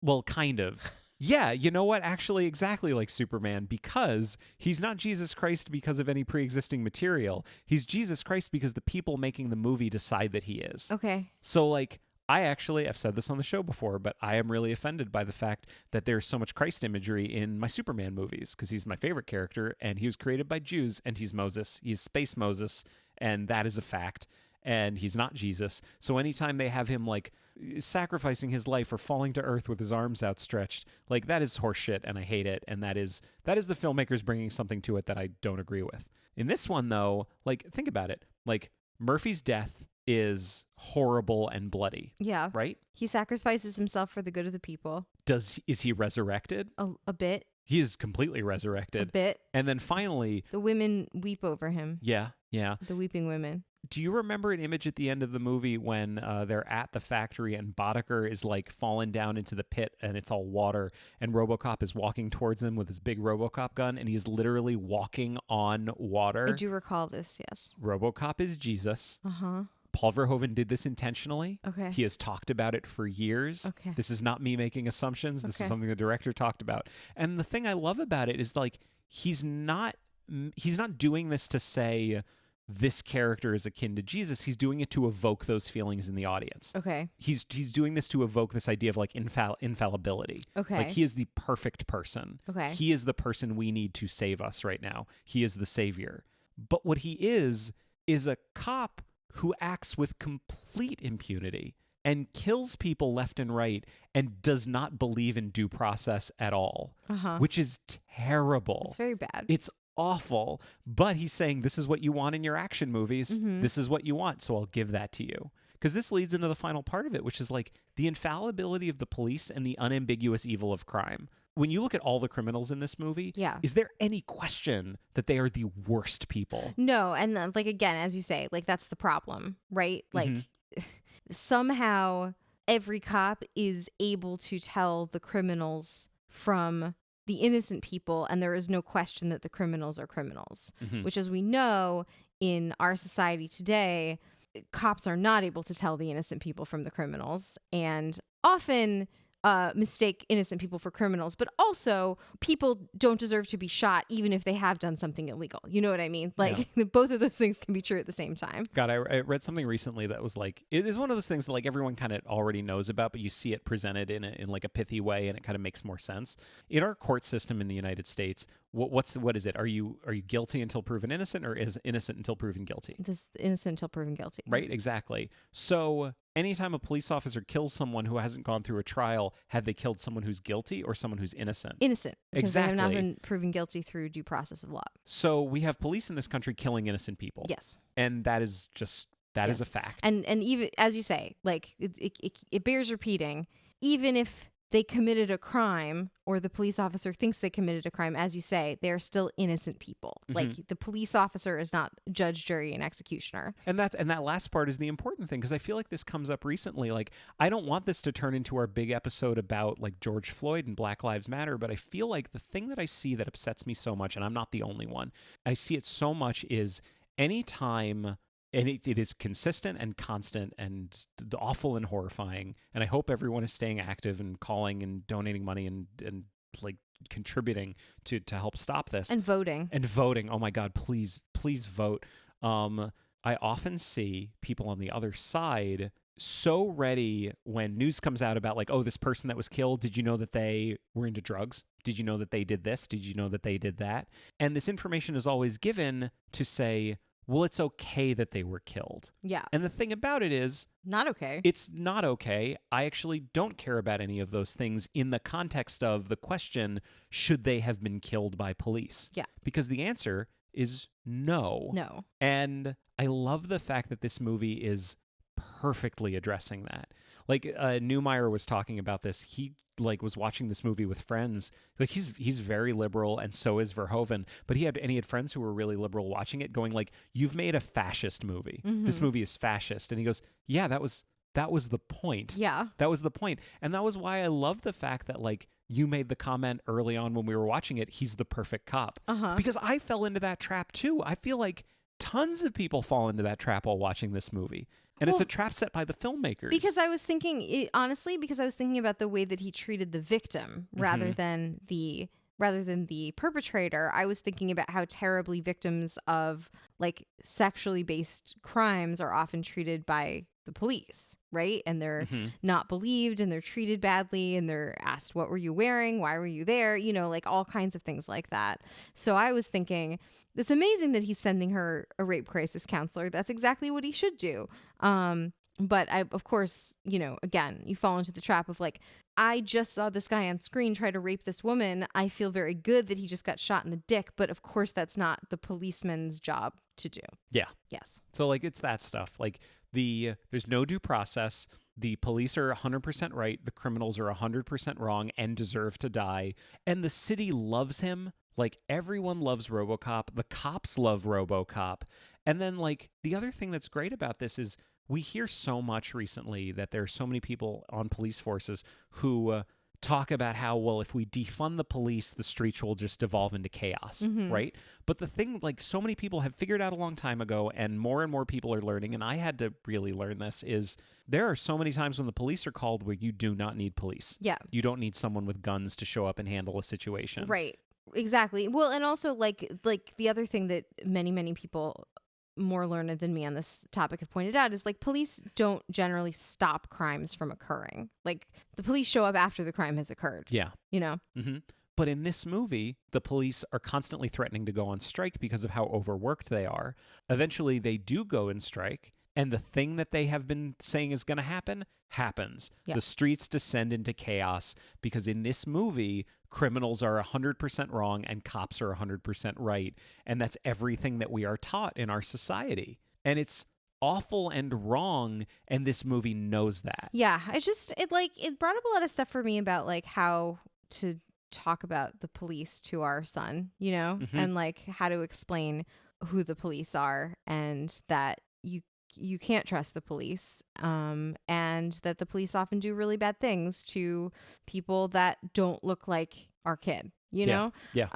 well, kind of. Yeah, you know what? Actually, exactly like Superman, because he's not Jesus Christ because of any pre-existing material. He's Jesus Christ because the people making the movie decide that he is. Okay. So, like, I've said this on the show before, but I am really offended by the fact that there's so much Christ imagery in my Superman movies because he's my favorite character and he was created by Jews and he's Moses. He's Space Moses, and that is a fact. And he's not Jesus. So anytime they have him like sacrificing his life or falling to earth with his arms outstretched, like that is horseshit and I hate it. And that is the filmmakers bringing something to it that I don't agree with. In this one though, like think about it. Like Murphy's death is horrible and bloody. Yeah. Right? He sacrifices himself for the good of the people. Is he resurrected? A bit. He is completely resurrected. A bit. And then finally, the women weep over him. Yeah. The weeping women. Do you remember an image at the end of the movie when they're at the factory and Boddicker is like falling down into the pit and it's all water and RoboCop is walking towards him with his big RoboCop gun and he's literally walking on water? I do recall this, yes. RoboCop is Jesus. Uh-huh. Paul Verhoeven did this intentionally. Okay. He has talked about it for years. Okay. This is not me making assumptions. This is Okay. something the director talked about. And the thing I love about it is like he's not doing this to say this character is akin to Jesus. He's doing it to evoke those feelings in the audience. Okay. He's doing this to evoke this idea of like infallibility. Okay. Like he is the perfect person. Okay. He is the person we need to save us right now. He is the savior. But what he is a cop who acts with complete impunity and kills people left and right and does not believe in due process at all, which is terrible. It's very bad. It's awful, but he's saying this is what you want in your action movies. This is what you want, so I'll give that to you. Because this leads into the final part of it, which is like the infallibility of the police and the unambiguous evil of crime. When you look at all the criminals in this movie, is there any question that they are the worst people? No, and then, like, again, as you say, like, that's the problem, right? Like, somehow every cop is able to tell the criminals from the innocent people, and there is no question that the criminals are criminals, which, as we know, in our society today, cops are not able to tell the innocent people from the criminals, and often mistake innocent people for criminals, but also people don't deserve to be shot even if they have done something illegal. You know what I mean? Like both of those things can be true at the same time. God, I read something recently that was like, it is one of those things that like everyone kind of already knows about, but you see it presented in like a pithy way, and it kind of makes more sense. In our court system in the United States, what is it? Are you guilty until proven innocent, or is innocent until proven guilty? This innocent until proven guilty. Right, exactly. So anytime a police officer kills someone who hasn't gone through a trial, have they killed someone who's guilty or someone who's innocent? Innocent. Because Exactly. they have not been proven guilty through due process of law. So we have police in this country killing innocent people. Yes. And that is just, that is a fact. And even, as you say, like it bears repeating, even if they committed a crime or the police officer thinks they committed a crime, as you say, they're still innocent people. Like the police officer is not judge, jury, and executioner. And that last part is the important thing, because I feel like this comes up recently. Like, I don't want this to turn into our big episode about like George Floyd and Black Lives Matter, but I feel like the thing that I see that upsets me so much, and I'm not the only one, I see it so much, is anytime, and it is consistent and constant and awful and horrifying. And I hope everyone is staying active and calling and donating money and like contributing to help stop this. And voting. Oh my God, please vote. I often see people on the other side so ready when news comes out about like, oh, this person that was killed, did you know that they were into drugs? Did you know that they did this? Did you know that they did that? And this information is always given to say, well, it's okay that they were killed. Yeah. And the thing about it is, not okay. It's not okay. I actually don't care about any of those things in the context of the question, should they have been killed by police? Yeah. Because the answer is no. No. And I love the fact that this movie is perfectly addressing that. Like Neumeier was talking about this. He like was watching this movie with friends. Like he's very liberal, and so is Verhoeven. But he had friends who were really liberal watching it, going like, "You've made a fascist movie. This movie is fascist." And he goes, "Yeah, that was the point. Yeah, that was the point." And that was why I love the fact that like you made the comment early on when we were watching it, he's the perfect cop. Because I fell into that trap too. I feel like tons of people fall into that trap while watching this movie. And it's a trap set by the filmmakers. Because I was thinking, honestly, about the way that he treated the victim rather than the perpetrator. I was thinking about how terribly victims of like sexually based crimes are often treated by the police, right? And they're not believed, and they're treated badly, and they're asked, what were you wearing? Why were you there? You know, like all kinds of things like that. So I was thinking, it's amazing that he's sending her a rape crisis counselor. That's exactly what he should do. But of course, you know, again, you fall into the trap of like, I just saw this guy on screen try to rape this woman. I feel very good that he just got shot in the dick. But of course, that's not the policeman's job to do. Yeah. Yes. So like, it's that stuff. Like there's no due process. The police are 100% right. The criminals are 100% wrong and deserve to die. And the city loves him. Like, everyone loves RoboCop. The cops love RoboCop. And then, like, the other thing that's great about this is we hear so much recently that there are so many people on police forces who talk about how, well, if we defund the police, the streets will just devolve into chaos, right? But the thing, like, so many people have figured out a long time ago, and more people are learning, and I had to really learn this, is there are so many times when the police are called where you do not need police. Yeah. You don't need someone with guns to show up and handle a situation. Right. Exactly. Well, and also like the other thing that many people more learned than me on this topic have pointed out is like police don't generally stop crimes from occurring. Like the police show up after the crime has occurred. Yeah. You know? But in this movie, the police are constantly threatening to go on strike because of how overworked they are. Eventually, they do go and strike. And the thing that they have been saying is going to happen happens. Yeah. The streets descend into chaos because in this movie, criminals are 100% wrong and cops are 100% right. And that's everything that we are taught in our society. And it's awful and wrong, and this movie knows that. Yeah, it brought up a lot of stuff for me about like how to talk about the police to our son, you know, and like how to explain who the police are and that you can't trust the police, and that the police often do really bad things to people that don't look like our kid, you know? Yeah.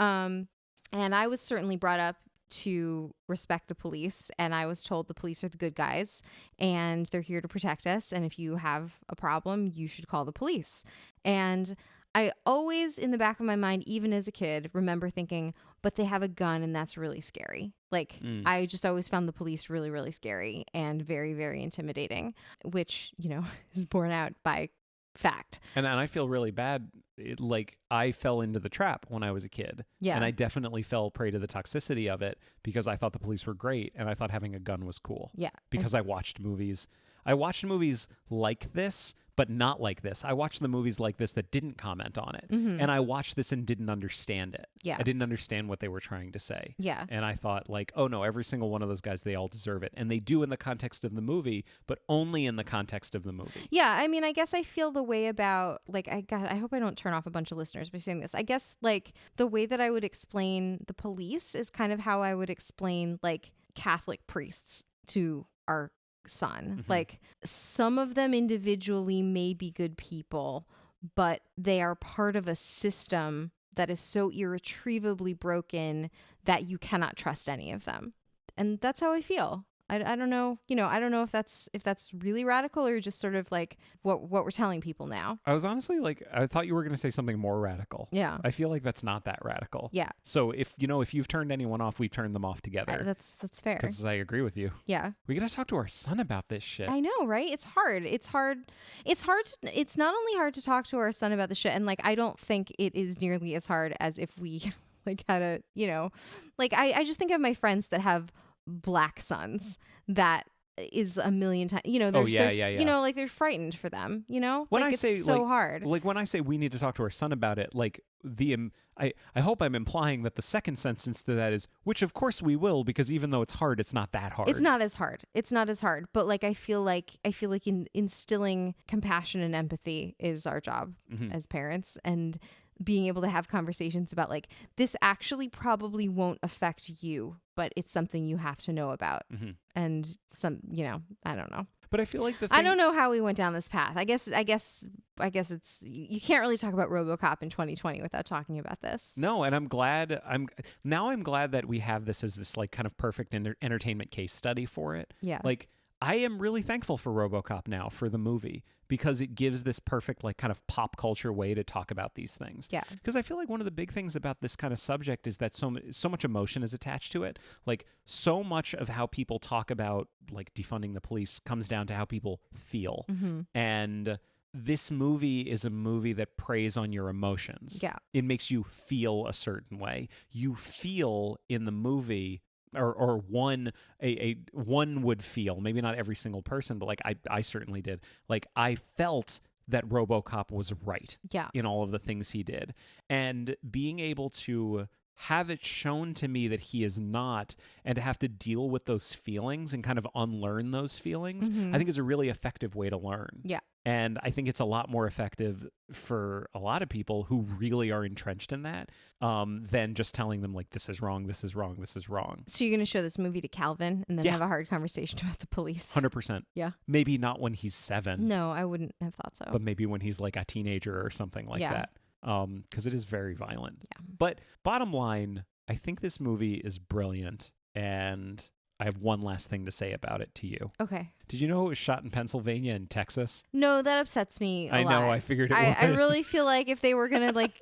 And I was certainly brought up to respect the police. And I was told the police are the good guys and they're here to protect us. And if you have a problem, you should call the police. And I always, in the back of my mind, even as a kid, remember thinking, but they have a gun and that's really scary. Like, I just always found the police really, really scary and very, very intimidating, which, you know, is borne out by fact. And I feel really bad. Like, I fell into the trap when I was a kid. Yeah. And I definitely fell prey to the toxicity of it because I thought the police were great and I thought having a gun was cool. Yeah. Because I watched movies. I watched movies like this, but not like this. I watched the movies like this that didn't comment on it. And I watched this and didn't understand it. Yeah. I didn't understand what they were trying to say. Yeah. And I thought, like, oh no, every single one of those guys, they all deserve it. And they do in the context of the movie, but only in the context of the movie. Yeah, I mean, I guess I feel the way about, like, I hope I don't turn off a bunch of listeners by saying this. I guess, like, the way that I would explain the police is kind of how I would explain, like, Catholic priests to our son. Like, some of them individually may be good people, but they are part of a system that is so irretrievably broken that you cannot trust any of them. And that's how I feel. I don't know, you know, I don't know if that's really radical or just sort of like what we're telling people now. I was honestly like, I thought you were going to say something more radical. Yeah. I feel like that's not that radical. Yeah. So if you've turned anyone off, we've turned them off together. That's fair. Because I agree with you. Yeah. We got to talk to our son about this shit. I know, right? It's hard. It's not only hard to talk to our son about the shit, and like I don't think it is nearly as hard as if we like had a, you know, like I just think of my friends that have black sons that is a million times, you know, there's you know, like they're frightened for them, you know, when like I it's say so like, hard. Like when I say we need to talk to our son about it, like I hope I'm implying that the second sentence to that is, which of course we will, because even though it's hard, it's not that hard. It's not as hard. But like I feel like instilling compassion and empathy is our job as parents, and being able to have conversations about like, this actually probably won't affect you, but it's something you have to know about. And some, you know, I don't know. But I feel like I don't know how we went down this path. I guess it's, you can't really talk about RoboCop in 2020 without talking about this. No, and I'm glad that we have this as this like kind of perfect entertainment case study for it. Yeah. Like, I am really thankful for RoboCop now, for the movie, because it gives this perfect like kind of pop culture way to talk about these things. Yeah. Because I feel like one of the big things about this kind of subject is that so much emotion is attached to it. Like, so much of how people talk about like defunding the police comes down to how people feel. And this movie is a movie that preys on your emotions. Yeah. It makes you feel a certain way. You feel in the movie, or one would feel, maybe not every single person, but like I certainly did. Like, I felt that RoboCop was right in all of the things he did. And being able to have it shown to me that he is not, and to have to deal with those feelings and kind of unlearn those feelings, I think is a really effective way to learn. Yeah. And I think it's a lot more effective for a lot of people who really are entrenched in that than just telling them like, this is wrong, this is wrong, this is wrong. So you're going to show this movie to Calvin and then have a hard conversation about the police? 100%. Yeah. Maybe not when he's 7. No, I wouldn't have thought so. But maybe when he's like a teenager or something like that. Because it is very violent. Yeah. But bottom line, I think this movie is brilliant, and I have one last thing to say about it to you. Okay. Did you know it was shot in Pennsylvania and Texas? No, that upsets me a lot. I know, I figured it would. I really feel like if they were going to like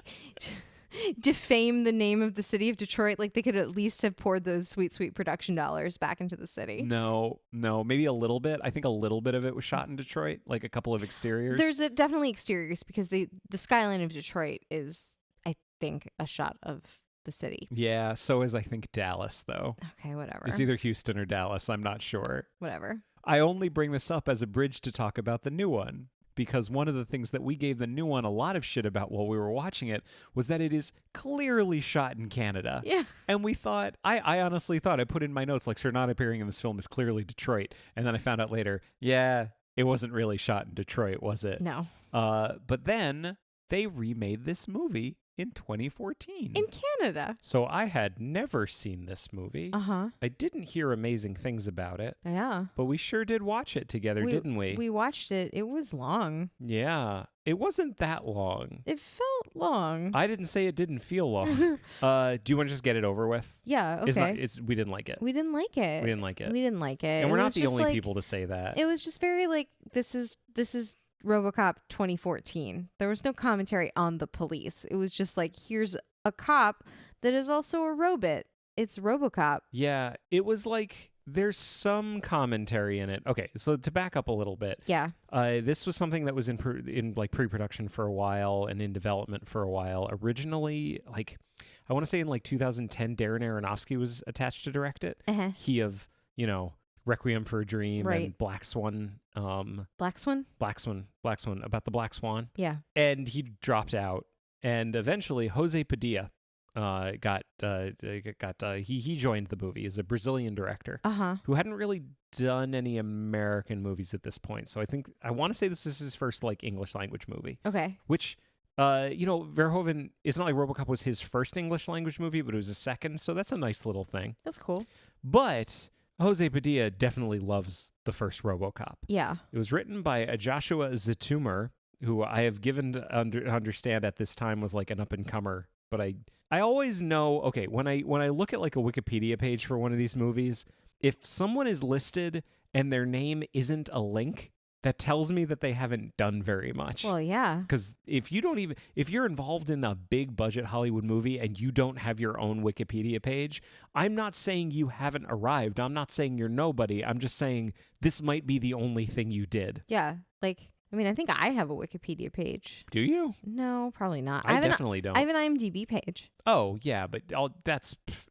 defame the name of the city of Detroit, like they could at least have poured those sweet, sweet production dollars back into the city. No, maybe a little bit. I think a little bit of it was shot in Detroit, like a couple of exteriors. There's definitely exteriors, because the skyline of Detroit is, I think, a shot of the city. Yeah, so is I think Dallas, though. Okay, whatever. It's either Houston or Dallas. I'm not sure. Whatever. I only bring this up as a bridge to talk about the new one, because one of the things that we gave the new one a lot of shit about while we were watching it was that it is clearly shot in Canada. Yeah. And we thought, I honestly thought, I put in my notes, like, Sir not appearing in this film is clearly Detroit. And then I found out later, yeah, it wasn't really shot in Detroit, was it? No. But then they remade this movie in 2014. In Canada. So I had never seen this movie. Uh-huh. I didn't hear amazing things about it. Yeah. But we sure did watch it together, didn't we? We watched it. It was long. Yeah. It wasn't that long. It felt long. I didn't say it didn't feel long. Do you want to just get it over with? Yeah, okay. We didn't like it. We didn't like it. We didn't like it. We didn't like it. And we're It not was the just only like, people to say that. It was just very like, this is RoboCop 2014. There was no commentary on the police. It was just like, here's a cop that is also a robot. It's RoboCop. Yeah, it was like there's some commentary in it. Okay, so to back up a little bit. Yeah. This was something that was in pre-production for a while and in development for a while. Originally, like I want to say in like 2010, Darren Aronofsky was attached to direct it. Uh-huh. He of, Requiem for a Dream and Black Swan. Black Swan? Black Swan about the Black Swan. Yeah. And he dropped out, and eventually Jose Padilla he joined the movie as a Brazilian director who hadn't really done any American movies at this point. So I want to say this is his first like English language movie. Okay. Which Verhoeven, it's not like RoboCop was his first English language movie, but it was his second, so that's a nice little thing. That's cool. But Jose Padilla definitely loves the first RoboCop. Yeah. It was written by Joshua Zitumer, who I have given to understand at this time was like an up-and-comer, but I always know, okay, when I look at like a Wikipedia page for one of these movies, if someone is listed and their name isn't a link, that tells me that they haven't done very much. Well, yeah. Because if you're involved in a big budget Hollywood movie and you don't have your own Wikipedia page, I'm not saying you haven't arrived. I'm not saying you're nobody. I'm just saying this might be the only thing you did. Yeah. Like, I mean, I think I have a Wikipedia page. Do you? No, probably not. I definitely don't. I have an IMDb page. Oh, yeah, but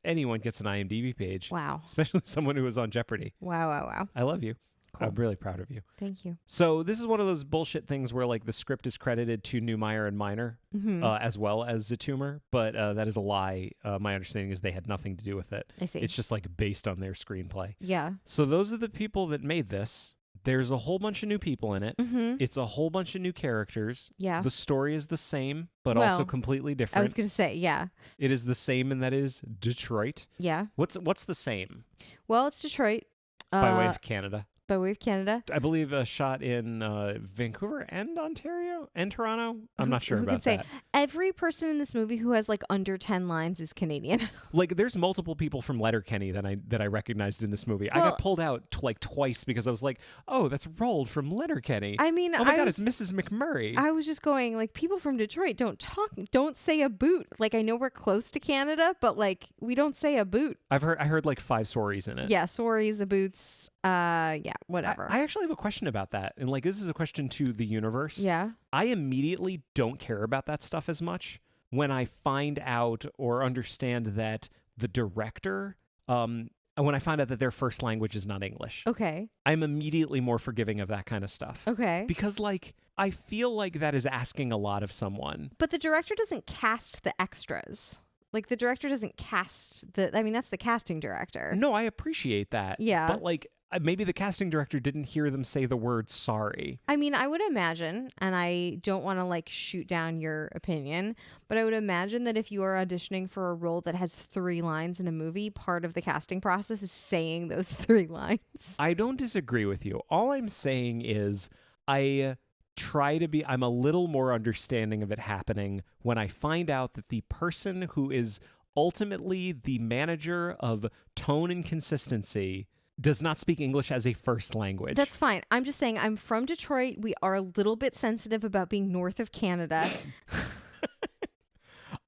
anyone gets an IMDb page. Wow. Especially someone who was on Jeopardy. Wow. I love you. Cool. I'm really proud of you. Thank you. So this is one of those bullshit things where like the script is credited to Neumeier and Miner as well as Zitumer, but that is a lie. My understanding is they had nothing to do with it. I see. It's just like based on their screenplay. Yeah. So those are the people that made this. There's a whole bunch of new people in it. Mm-hmm. It's a whole bunch of new characters. Yeah. The story is the same, but Well, also completely different. I was going to say, yeah. It is the same in that it is Detroit. Yeah. What's the same? Well, it's Detroit. By way of Canada. By way of Canada. I believe shot in Vancouver and Ontario and Toronto. I'm not sure Who about can say that. Every person in this movie who has like under 10 lines is Canadian. Like there's multiple people from Letterkenny that I recognized in this movie. Well, I got pulled out like twice because I was like, oh, that's Rolled from Letterkenny. I mean, oh my God, it's Mrs. McMurray. I was just going like, people from Detroit don't say a boot. Like I know we're close to Canada, but like we don't say a boot. I heard like 5 sorries in it. Yeah, sorries, a boots. Yeah, whatever. I actually have a question about that. And like, this is a question to the universe. Yeah. I immediately don't care about that stuff as much when I find out or understand that the director, when I find out that their first language is not English. Okay. I'm immediately more forgiving of that kind of stuff. Okay. Because like, I feel like that is asking a lot of someone. But the director doesn't cast the extras. Like the director doesn't cast that's the casting director. No, I appreciate that. Yeah. But like, maybe the casting director didn't hear them say the word sorry. I mean, I would imagine, and I don't want to like shoot down your opinion, but I would imagine that if you are auditioning for a role that has 3 lines in a movie, part of the casting process is saying those 3 lines. I don't disagree with you. All I'm saying is I'm a little more understanding of it happening when I find out that the person who is ultimately the manager of tone and consistency does not speak English as a first language. That's fine. I'm just saying I'm from Detroit. We are a little bit sensitive about being north of Canada.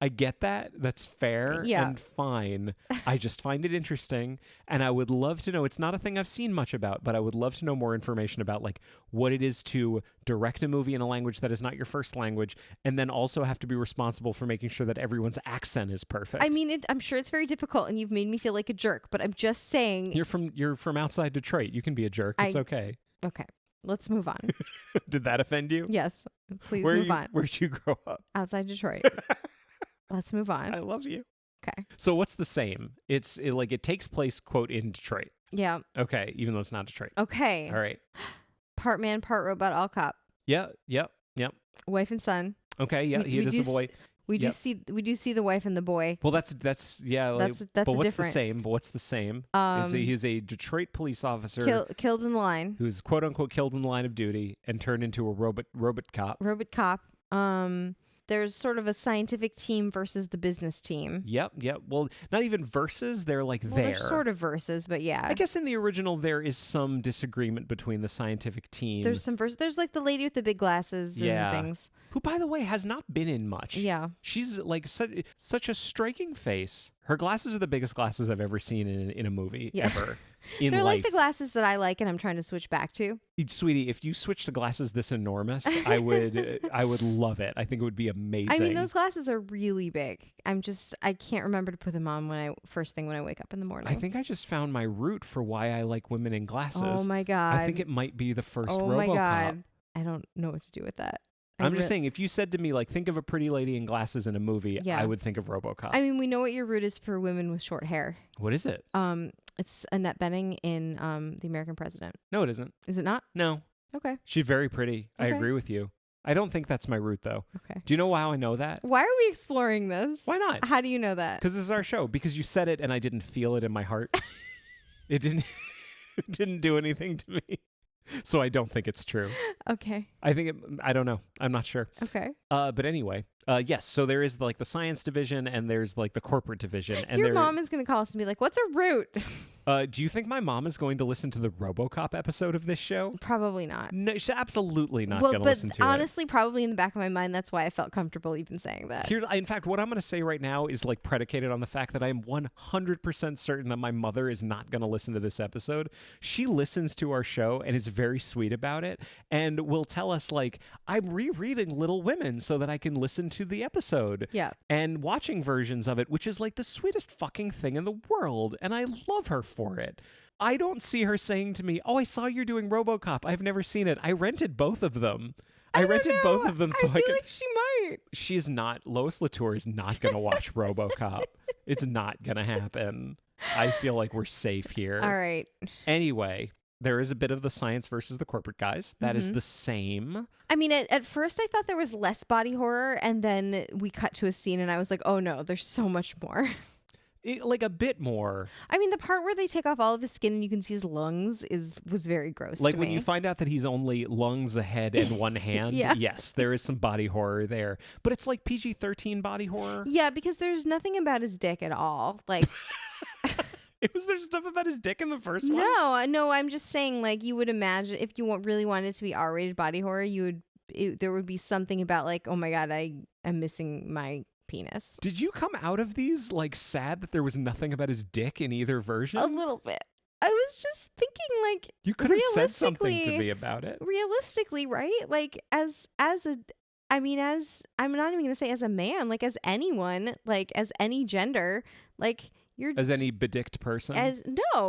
I get that. That's fair and fine. I just find it interesting. And I would love to know, it's not a thing I've seen much about, but I would love to know more information about like what it is to direct a movie in a language that is not your first language, and then also have to be responsible for making sure that everyone's accent is perfect. I mean, I'm sure it's very difficult, and you've made me feel like a jerk, but I'm just saying. You're from outside Detroit. You can be a jerk. It's okay. Okay. Let's move on. Did that offend you? Yes. Please move on. Where'd you grow up? Outside Detroit. Let's move on. I love you. Okay. So what's the same? It takes place, quote, in Detroit. Yeah. Okay, even though it's not Detroit. Okay. All right. Part man, part robot, all cop. Yep. Wife and son. Okay, yeah, he is a boy. We do see the wife and the boy. Well, that's yeah. Like, That's but what's different. the same? But what's the same? He's a Detroit police officer Killed in the line. who's quote unquote killed in the line of duty and turned into a robot cop. Robot cop. There's sort of a scientific team versus the business team. Yep. Well, not even versus. They're like Well, there. they're sort of versus, but yeah. I guess in the original there is some disagreement between the scientific team. There's some versus. There's like the lady with the big glasses and things. Who, by the way, has not been in much. Yeah. She's like such a striking face. Her glasses are the biggest glasses I've ever seen in a movie ever. In They're life. like the glasses that I like and I'm trying to switch back to. Sweetie, if you switched to glasses this enormous, I would love it. I think it would be amazing. I mean, those glasses are really big. I can't remember to put them on first thing when I wake up in the morning. I think I just found my root for why I like women in glasses. Oh my God. I think it might be the first RoboCop. Oh my God. I don't know what to do with that. I'm just saying, if you said to me, like, think of a pretty lady in glasses in a movie, I would think of RoboCop. I mean, we know what your root is for women with short hair. What is it? It's Annette Bening in The American President. No, it isn't. Is it not? No. Okay. She's very pretty. Okay. I agree with you. I don't think that's my root, though. Okay. Do you know how I know that? Why are we exploring this? Why not? How do you know that? Because this is our show. Because you said it and I didn't feel it in my heart. It didn't do anything to me. So I don't think it's true. Okay. I don't know. I'm not sure. Okay. But anyway, yes. So there is like the science division and there's like the corporate division. And your mom is going to call us and be like, what's a root? Do you think my mom is going to listen to the RoboCop episode of this show? Probably not. No, she's absolutely not going to listen to it. Honestly, probably in the back of my mind, that's why I felt comfortable even saying that. In fact, what I'm going to say right now is like predicated on the fact that I am 100% certain that my mother is not going to listen to this episode. She listens to our show and is very sweet about it and will tell us like, I'm rereading Little Women so that I can listen to the episode. Yeah. And watching versions of it, which is like the sweetest fucking thing in the world. And I love her for it. I don't see her saying to me, oh, I saw you're doing RoboCop. I've never seen it. I rented both of them. I rented both of them so I feel like she might. She's not. Lois Latour is not going to watch RoboCop. It's not going to happen. I feel like we're safe here. All right. Anyway, there is a bit of the science versus the corporate guys. That is the same. I mean, at first I thought there was less body horror, and then we cut to a scene and I was like, oh no, there's so much more. Like a bit more. I mean, the part where they take off all of his skin and you can see his lungs was very gross. Like to when me. you find out that he's only lungs, a head, and one hand. Yeah. Yes, there is some body horror there, but it's like PG-13 body horror. Yeah, because there's nothing about his dick at all. Like, Was there stuff about his dick in the first one? No. I'm just saying, like, you would imagine if you really wanted it to be R-rated body horror, there would be something about like, oh my God, I am missing my penis. Did you come out of these like sad that there was nothing about his dick in either version? A little bit. I was just thinking, like, you could have said something to me about it. Realistically, right? Like, I'm not even going to say as a man, like as anyone, like as any gender, like as any bedicked person.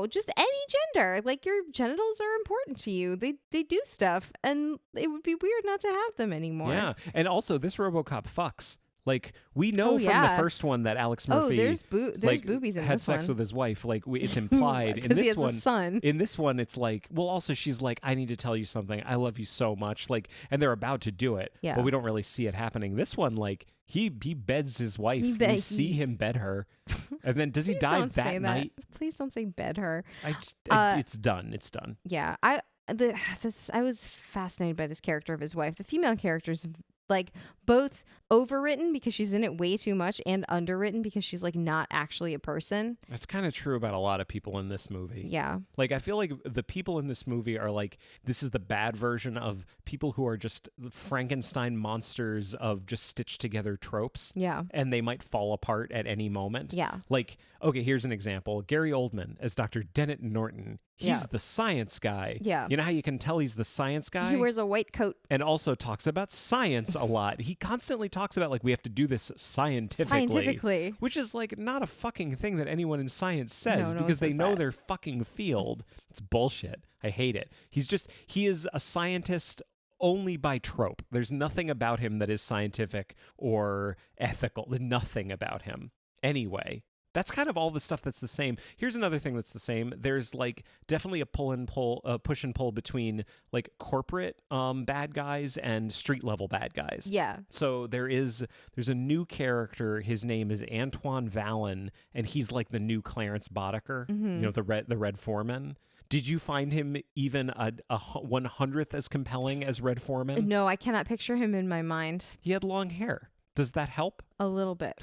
Just any gender. Like your genitals are important to you. They do stuff, and it would be weird not to have them anymore. Yeah, and also this RoboCop fucks. Like we know from the first one that Alex Murphy there's boobies in had this sex one. with his wife. Like it's implied in this he has one. A son. In this one, it's like, well, also she's like, I need to tell you something. I love you so much. Like, and they're about to do it, but we don't really see it happening. This one, like he beds his wife. You see him bed her, and then does he die that night? Please don't say bed her. It's done. It's done. Yeah, I was fascinated by this character of his wife. The female characters, like both overwritten because she's in it way too much and underwritten because she's like not actually a person. That's kind of true about a lot of people in this movie. Yeah. Like I feel like the people in this movie are like, this is the bad version of people who are just Frankenstein monsters of just stitched together tropes. Yeah. And they might fall apart at any moment. Yeah. Like, okay, here's an example. Gary Oldman as Dr. Dennett Norton. He's the science guy. Yeah. You know how you can tell he's the science guy? He wears a white coat. And also talks about science a lot. He constantly talks about like we have to do this scientifically. Which is like not a fucking thing that anyone in science says because they know their fucking field. It's bullshit. I hate it. He is a scientist only by trope. There's nothing about him that is scientific or ethical. There's nothing about him. Anyway, That's kind of all the stuff that's the same. Here's another thing that's the same. There's like definitely a push and pull between like corporate bad guys and street level bad guys. Yeah. So there's a new character. His name is Antoine Vallon, and he's like the new Clarence Boddicker, the Red Foreman. Did you find him even a 100th as compelling as Red Foreman? No, I cannot picture him in my mind. He had long hair. Does that help? A little bit.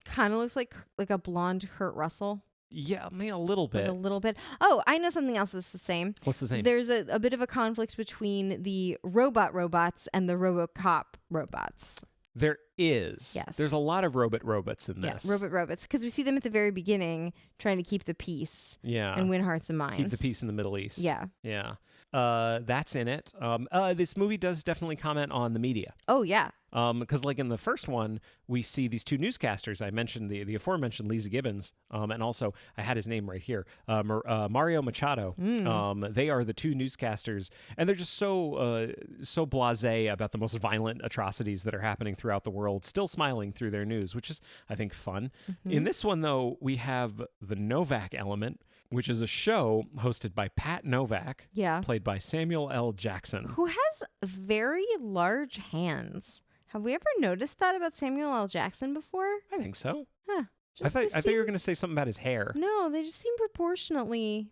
Kind of looks like a blonde Kurt Russell. Yeah, I mean, a little bit. Like a little bit. Oh, I know something else that's the same. What's the same? There's a bit of a conflict between the robots and the RoboCop robots. There is. Yes. There's a lot of robots in this. Yeah, robots. Because we see them at the very beginning trying to keep the peace. Yeah. And win hearts and minds. Keep the peace in the Middle East. Yeah. Yeah. That's in it. This movie does definitely comment on the media. Oh, yeah. Because like in the first one, we see these two newscasters. I mentioned the aforementioned Lisa Gibbons, and also I had his name right here, Mario Machado. They are the two newscasters, and they're just so blasé about the most violent atrocities that are happening throughout the world, still smiling through their news, which is, I think, fun. In this one, though, we have the Novak element, which is a show hosted by Pat Novak, played by Samuel L. Jackson, who has very large hands. Have we ever noticed that about Samuel L. Jackson before? I think so. Huh. I thought you were going to say something about his hair. No, they just seem proportionally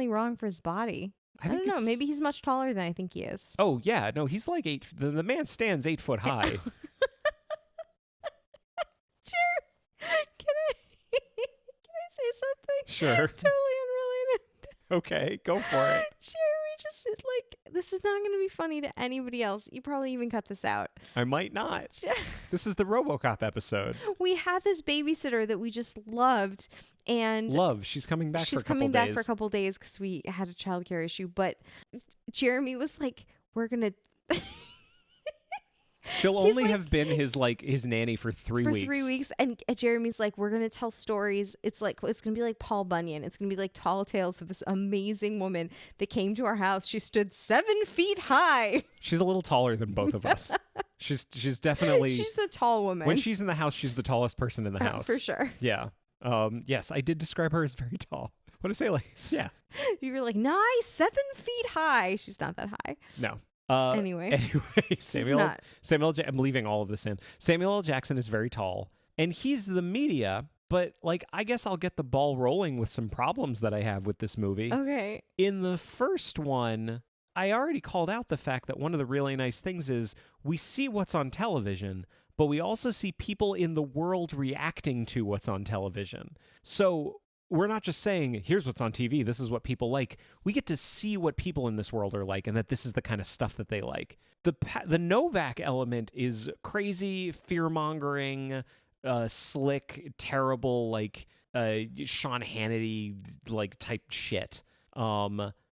wrong for his body. I don't know. Maybe he's much taller than I think he is. Oh, yeah. No, he's like 8. The man stands 8 foot high. Sure. Can I say something? Sure. Totally unrelated. Okay, go for it. Jeremy just this is not going to be funny to anybody else. You probably even cut this out. I might not. This is the RoboCop episode. We had this babysitter that we just loved, and she's coming back. She's coming back for a couple days because we had a childcare issue. But Jeremy was like, "We're gonna." She'll only have been his nanny for 3 weeks. For 3 weeks, and Jeremy's like, "We're gonna tell stories. It's gonna be like Paul Bunyan. It's gonna be like tall tales of this amazing woman that came to our house. She stood 7 feet high. She's a little taller than both of us. She's definitely she's a tall woman. When she's in the house, she's the tallest person in the house for sure. Yeah. Yes, I did describe her as very tall. What did I say? Yeah. You were like, nice, 7 feet high. She's not that high. No. Anyway, I'm leaving all of this in. Samuel L. Jackson is very tall, and he's the media, but I guess I'll get the ball rolling with some problems that I have with this movie. Okay. In the first one, I already called out the fact that one of the really nice things is we see what's on television, but we also see people in the world reacting to what's on television. So we're not just saying, here's what's on TV, this is what people like. We get to see what people in this world are like, and that this is the kind of stuff that they like. The Novak element is crazy, fear-mongering, slick, terrible, Sean Hannity type shit.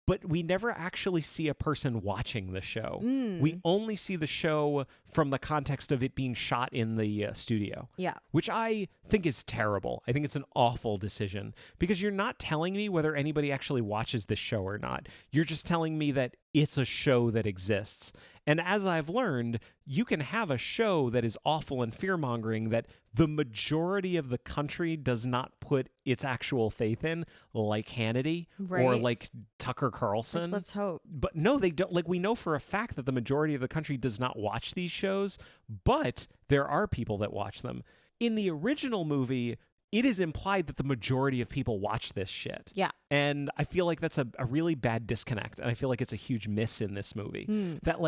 But we never actually see a person watching the show. We only see the show from the context of it being shot in the studio. Yeah. Which I think is terrible. I think it's an awful decision because you're not telling me whether anybody actually watches this show or not. You're just telling me that it's a show that exists. And as I've learned, you can have a show that is awful and fear-mongering that the majority of the country does not put its actual faith in, like Hannity or like Tucker Carlson. Let's hope. But no, they don't. We know for a fact that the majority of the country does not watch these shows, but there are people that watch them. In the original movie, it is implied that the majority of people watch this shit. Yeah. And I feel like that's a really bad disconnect. And I feel like it's a huge miss in this movie. That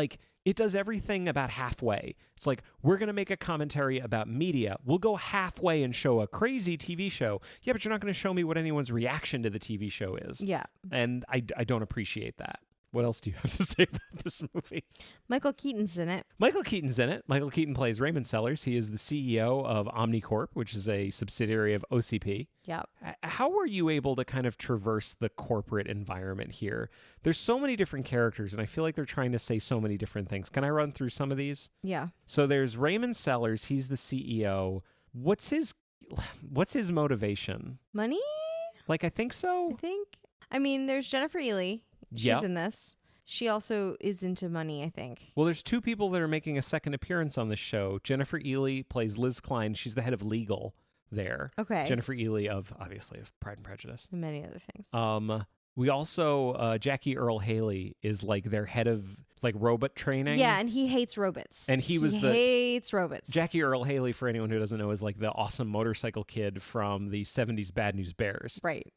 it does everything about halfway. It's like, we're going to make a commentary about media. We'll go halfway and show a crazy TV show. Yeah, but you're not going to show me what anyone's reaction to the TV show is. Yeah. And I don't appreciate that. What else do you have to say about this movie? Michael Keaton's in it. Michael Keaton plays Raymond Sellers. He is the CEO of Omnicorp, which is a subsidiary of OCP. Yeah. How were you able to kind of traverse the corporate environment here? There's so many different characters, and I feel like they're trying to say so many different things. Can I run through some of these? Yeah. So there's Raymond Sellers. He's the CEO. What's his motivation? Money? I think so. I mean, there's Jennifer Ehle. She's in this. She also is into money, I think. Well, there's two people that are making a second appearance on this show. Jennifer Ehle plays Liz Klein. She's the head of legal. there. Okay. Jennifer Ely of Pride and Prejudice. And many other things. We also Jackie Earle Haley is like their head of like robot training. Yeah, and he hates robots. And he hates robots. Jackie Earle Haley, for anyone who doesn't know, is like the awesome motorcycle kid from the 70s Bad News Bears. Right.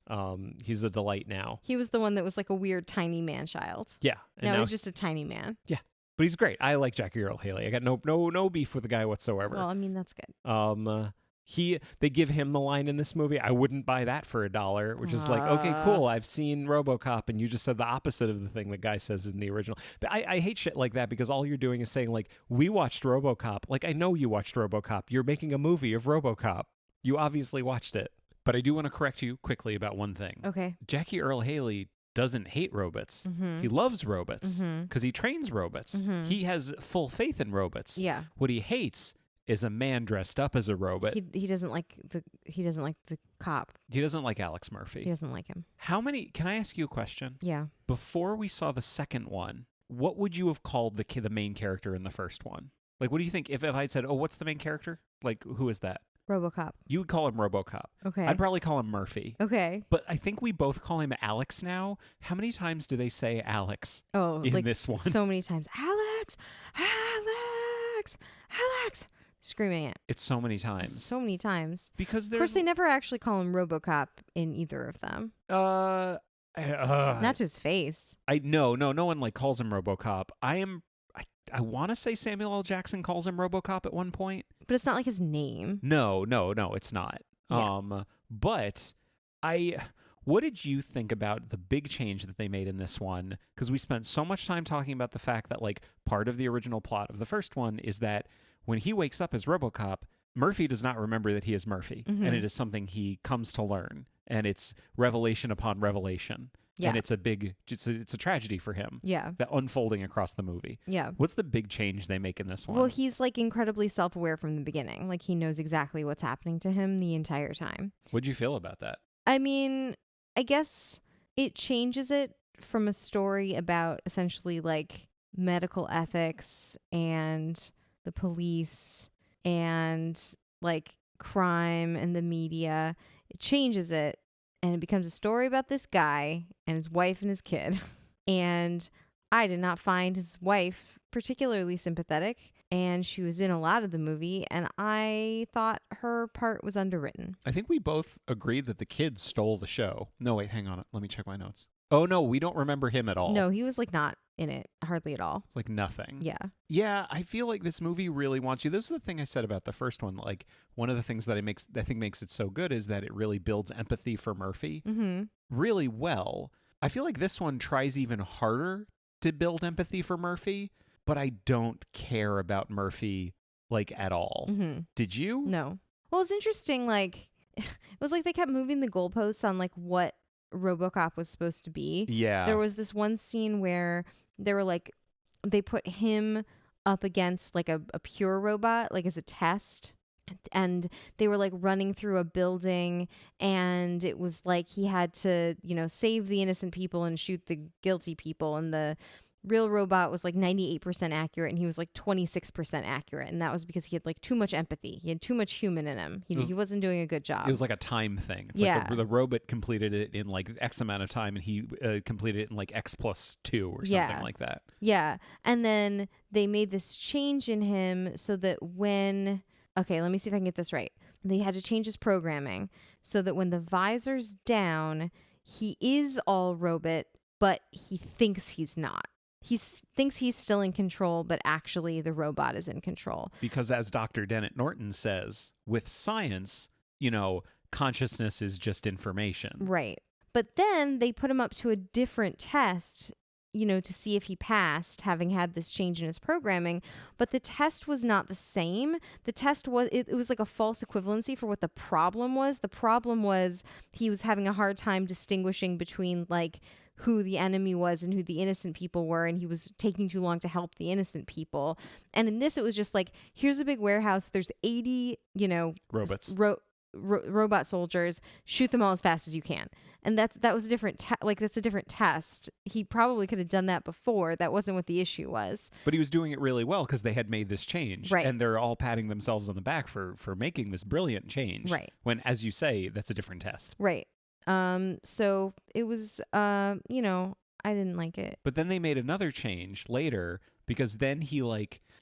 He's a delight now. He was the one that was like a weird tiny man child. Yeah. And now he's just a tiny man. Yeah. But he's great. I like Jackie Earle Haley. I got no beef with the guy whatsoever. Well, I mean, that's good. They give him the line in this movie, I wouldn't buy that for $1, which is like, okay, cool. I've seen RoboCop, and you just said the opposite of the thing the guy says in the original. But I hate shit like that because all you're doing is saying, like, we watched RoboCop. Like, I know you watched RoboCop. You're making a movie of RoboCop. You obviously watched it. But I do want to correct you quickly about one thing. Okay. Jackie Earle Haley doesn't hate robots. Mm-hmm. He loves robots because he trains robots. Mm-hmm. He has full faith in robots. Yeah. What he hates is a man dressed up as a robot. He doesn't like the cop. He doesn't like Alex Murphy. He doesn't like him. Can I ask you a question? Yeah. Before we saw the second one, what would you have called the main character in the first one? Like, what do you think if I'd said, "Oh, what's the main character?" Like, who is that? RoboCop. You would call him RoboCop. Okay. I'd probably call him Murphy. Okay. But I think we both call him Alex now. How many times do they say Alex in this one? So many times. Alex! Alex! Alex! Screaming it. It's so many times. So many times. Because of course, they never actually call him RoboCop in either of them. Not to his face. No one like calls him RoboCop. I want to say Samuel L. Jackson calls him RoboCop at one point. But it's not like his name. No, it's not. Yeah. But what did you think about the big change that they made in this one? Because we spent so much time talking about the fact that like part of the original plot of the first one is that when he wakes up as RoboCop, Murphy does not remember that he is Murphy, Mm-hmm. and it is something he comes to learn, and it's revelation upon revelation. Yeah. And it's a tragedy for him. Yeah. That unfolding across the movie. Yeah. What's the big change they make in this one? Well, he's like incredibly self-aware from the beginning. Like he knows exactly what's happening to him the entire time. What'd you feel about that? I mean, I guess it changes it from a story about essentially like medical ethics and the police and like crime and the media. It changes it. And it becomes a story about this guy and his wife and his kid. And I did not find his wife particularly sympathetic. And she was in a lot of the movie. And I thought her part was underwritten. I think we both agreed that the kid stole the show. No, wait, hang on. Let me check my notes. Oh, no, we don't remember him at all. No, he was like not in it hardly at all. Like nothing. Yeah. Yeah, I feel like this movie really wants you. This is the thing I said about the first one. Like one of the things that I think makes it so good is that it really builds empathy for Murphy really well. I feel like this one tries even harder to build empathy for Murphy, but I don't care about Murphy like at all. Mm-hmm. Did you? No. Well, it's interesting. Like it was like they kept moving the goalposts on like what RoboCop was supposed to be. Yeah. There was this one scene where they put him up against like a pure robot, like as a test. And they were like running through a building, and it was like he had to, save the innocent people and shoot the guilty people. And the real robot was like 98% accurate, and he was like 26% accurate. And that was because he had like too much empathy. He had too much human in him. He wasn't doing a good job. It was like a time thing. It's yeah. Like the robot completed it in like X amount of time, and he completed it in like X+2 or something like that. Yeah. And then they made this change in him so that okay, let me see if I can get this right. They had to change his programming so that when the visor's down, he is all robot, but he thinks he's not. He thinks he's still in control, but actually the robot is in control. Because as Dr. Dennett Norton says, with science, consciousness is just information. Right. But then they put him up to a different test, to see if he passed, having had this change in his programming. But the test was not the same. The test was, it was like a false equivalency for what the problem was. The problem was he was having a hard time distinguishing between like who the enemy was and who the innocent people were, and he was taking too long to help the innocent people. And in this, it was just like, here's a big warehouse. There's 80, robots. robot soldiers, shoot them all as fast as you can. And that was a different that's a different test. He probably could have done that before. That wasn't what the issue was. But he was doing it really well because they had made this change. Right. And they're all patting themselves on the back for making this brilliant change. Right. When, as you say, that's a different test. Right. So it was, you know, I didn't like it. But then they made another change later because then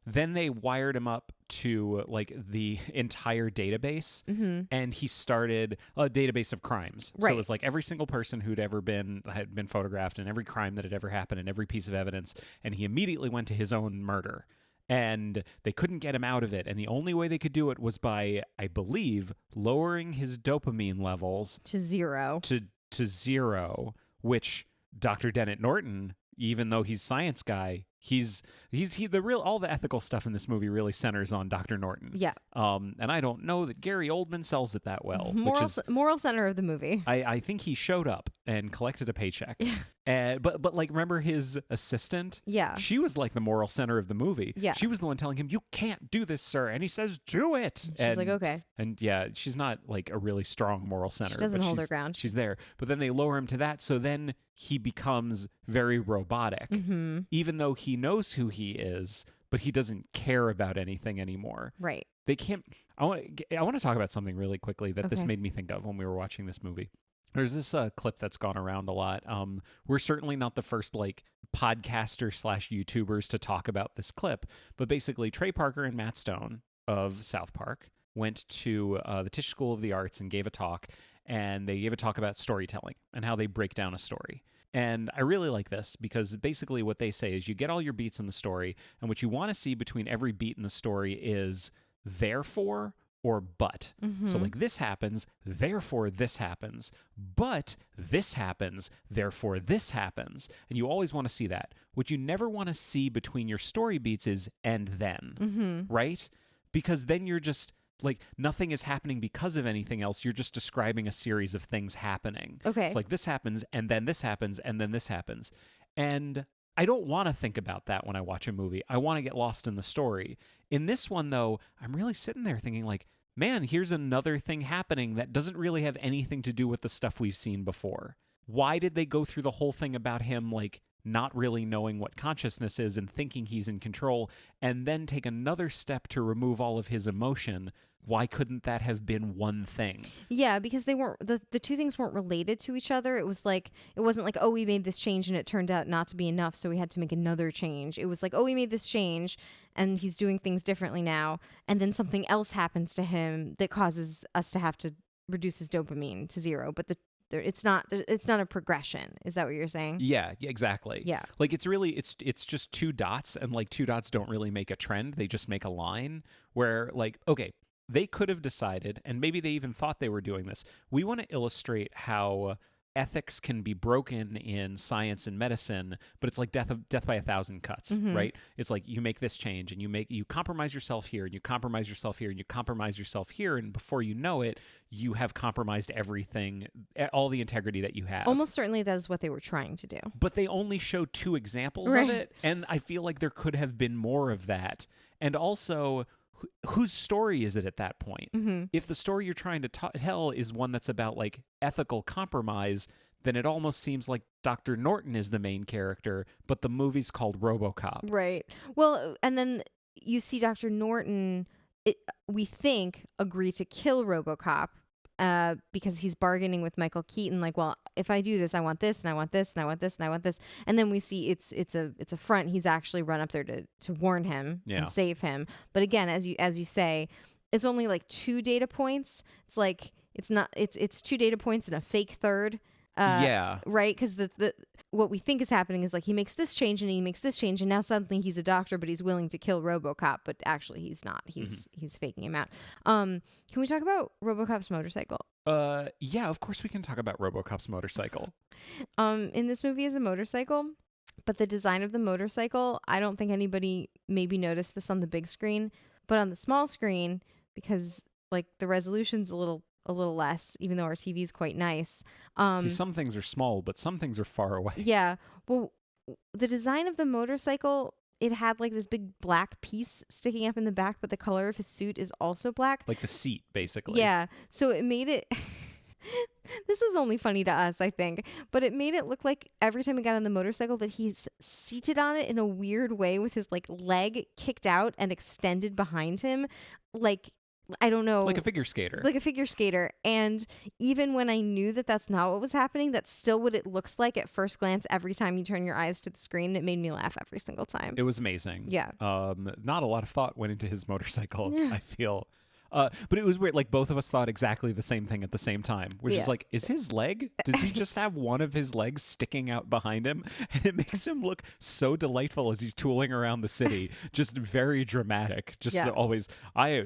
then they wired him up to like the entire database, and he started a database of crimes. Right. So it was like every single person who'd ever had been photographed and every crime that had ever happened and every piece of evidence. And he immediately went to his own murder. And they couldn't get him out of it. And the only way they could do it was by, I believe, lowering his dopamine levels to zero. To zero, which Dr. Dennett Norton, even though he's science guy, all the ethical stuff in this movie really centers on Dr. Norton. Yeah. And I don't know that Gary Oldman sells it that well. Moral center of the movie. I think he showed up and collected a paycheck. But like, remember his assistant? Yeah. She was like the moral center of the movie. Yeah. She was the one telling him, "You can't do this, sir." And he says, "Do it." She's like, okay. And yeah, she's not like a really strong moral center. She doesn't hold her ground. She's there. But then they lower him to that. So then he becomes very robotic, even though he knows who he is, but he doesn't care about anything anymore. Right. They can't. I want to talk about something really quickly that this Okay. made me think of when we were watching this movie. There's this clip that's gone around a lot. We're certainly not the first like podcaster / YouTubers to talk about this clip, but basically Trey Parker and Matt Stone of South Park went to the Tisch School of the Arts and gave a talk, and they gave a talk about storytelling and how they break down a story. And I really like this because basically what they say is you get all your beats in the story, and what you want to see between every beat in the story is therefore or but. So like this happens, therefore this happens, but this happens, therefore this happens. And you always want to see that. What you never want to see between your story beats is and then, right? Because then you're just like nothing is happening because of anything else. You're just describing a series of things happening. Okay. It's like this happens and then this happens and then this happens. And I don't want to think about that when I watch a movie. I want to get lost in the story. In this one, though, I'm really sitting there thinking like, man, here's another thing happening that doesn't really have anything to do with the stuff we've seen before. Why did they go through the whole thing about him like not really knowing what consciousness is and thinking he's in control, and then take another step to remove all of his emotion? Why couldn't that have been one thing? Yeah, because they weren't the two things weren't related to each other. It wasn't like, oh, we made this change and it turned out not to be enough, so we had to make another change. It was like, oh, we made this change and he's doing things differently now, and then something else happens to him that causes us to have to reduce his dopamine to zero. But it's not a progression. Is that what you're saying? Yeah, exactly. Yeah. Like it's just two dots, and like two dots don't really make a trend. They just make a line where like, okay, they could have decided, and maybe they even thought they were doing this. We want to illustrate how ethics can be broken in science and medicine, but it's like death by 1,000 cuts, right? It's like you make this change and you compromise yourself here and you compromise yourself here and you compromise yourself here, and before you know it, you have compromised everything, all the integrity that you have. Almost certainly that is what they were trying to do. But they only showed two examples of it, and I feel like there could have been more of that. And also, whose story is it at that point? If the story you're trying to tell is one that's about like ethical compromise, then it almost seems like Dr. Norton is the main character, but the movie's called RoboCop. Right. Well, and then you see Dr. Norton, we think, agree to kill RoboCop because he's bargaining with Michael Keaton, like, well, if I do this, I want this, and I want this, and I want this, and I want this. And then we see it's a front. He's actually run up there to warn him and save him. But again, as you say, it's only like 2 data points. It's like it's 2 data points and a fake third. Right? Because the what we think is happening is like he makes this change and he makes this change, and now suddenly he's a doctor, but he's willing to kill RoboCop, but actually he's not. He's faking him out. Can we talk about RoboCop's motorcycle? Yeah, of course we can talk about RoboCop's motorcycle. In this movie is a motorcycle, but the design of the motorcycle, I don't think anybody maybe noticed this on the big screen, but on the small screen, because like the resolution's a little less, even though our TV is quite nice. See, some things are small, but some things are far away. Yeah. Well, the design of the motorcycle it had like this big black piece sticking up in the back, but the color of his suit is also black. Like the seat, basically. Yeah. So it made it this is only funny to us, I think, but it made it look like every time he got on the motorcycle that he's seated on it in a weird way with his like leg kicked out and extended behind him. Like, I don't know. Like a figure skater. Like a figure skater. And even when I knew that that's not what was happening, that's still what it looks like at first glance every time you turn your eyes to the screen. It made me laugh every single time. It was amazing. Yeah. Not a lot of thought went into his motorcycle, I feel. But it was weird. Like, both of us thought exactly the same thing at the same time, which is like, is his leg? Does he just have one of his legs sticking out behind him? And it makes him look so delightful as he's tooling around the city. Just very dramatic. Just always,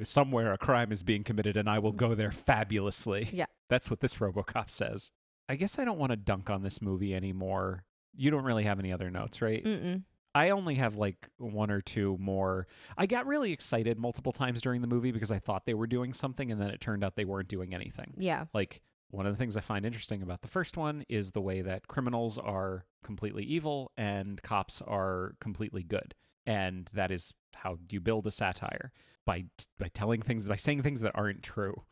somewhere a crime is being committed and I will go there fabulously. Yeah. That's what this RoboCop says. I guess I don't want to dunk on this movie anymore. You don't really have any other notes, right? Mm-mm. I only have like one or two more. I got really excited multiple times during the movie because I thought they were doing something and then it turned out they weren't doing anything. Yeah. Like, one of the things I find interesting about the first one is the way that criminals are completely evil and cops are completely good. And that is how you build a satire, by saying things that aren't true.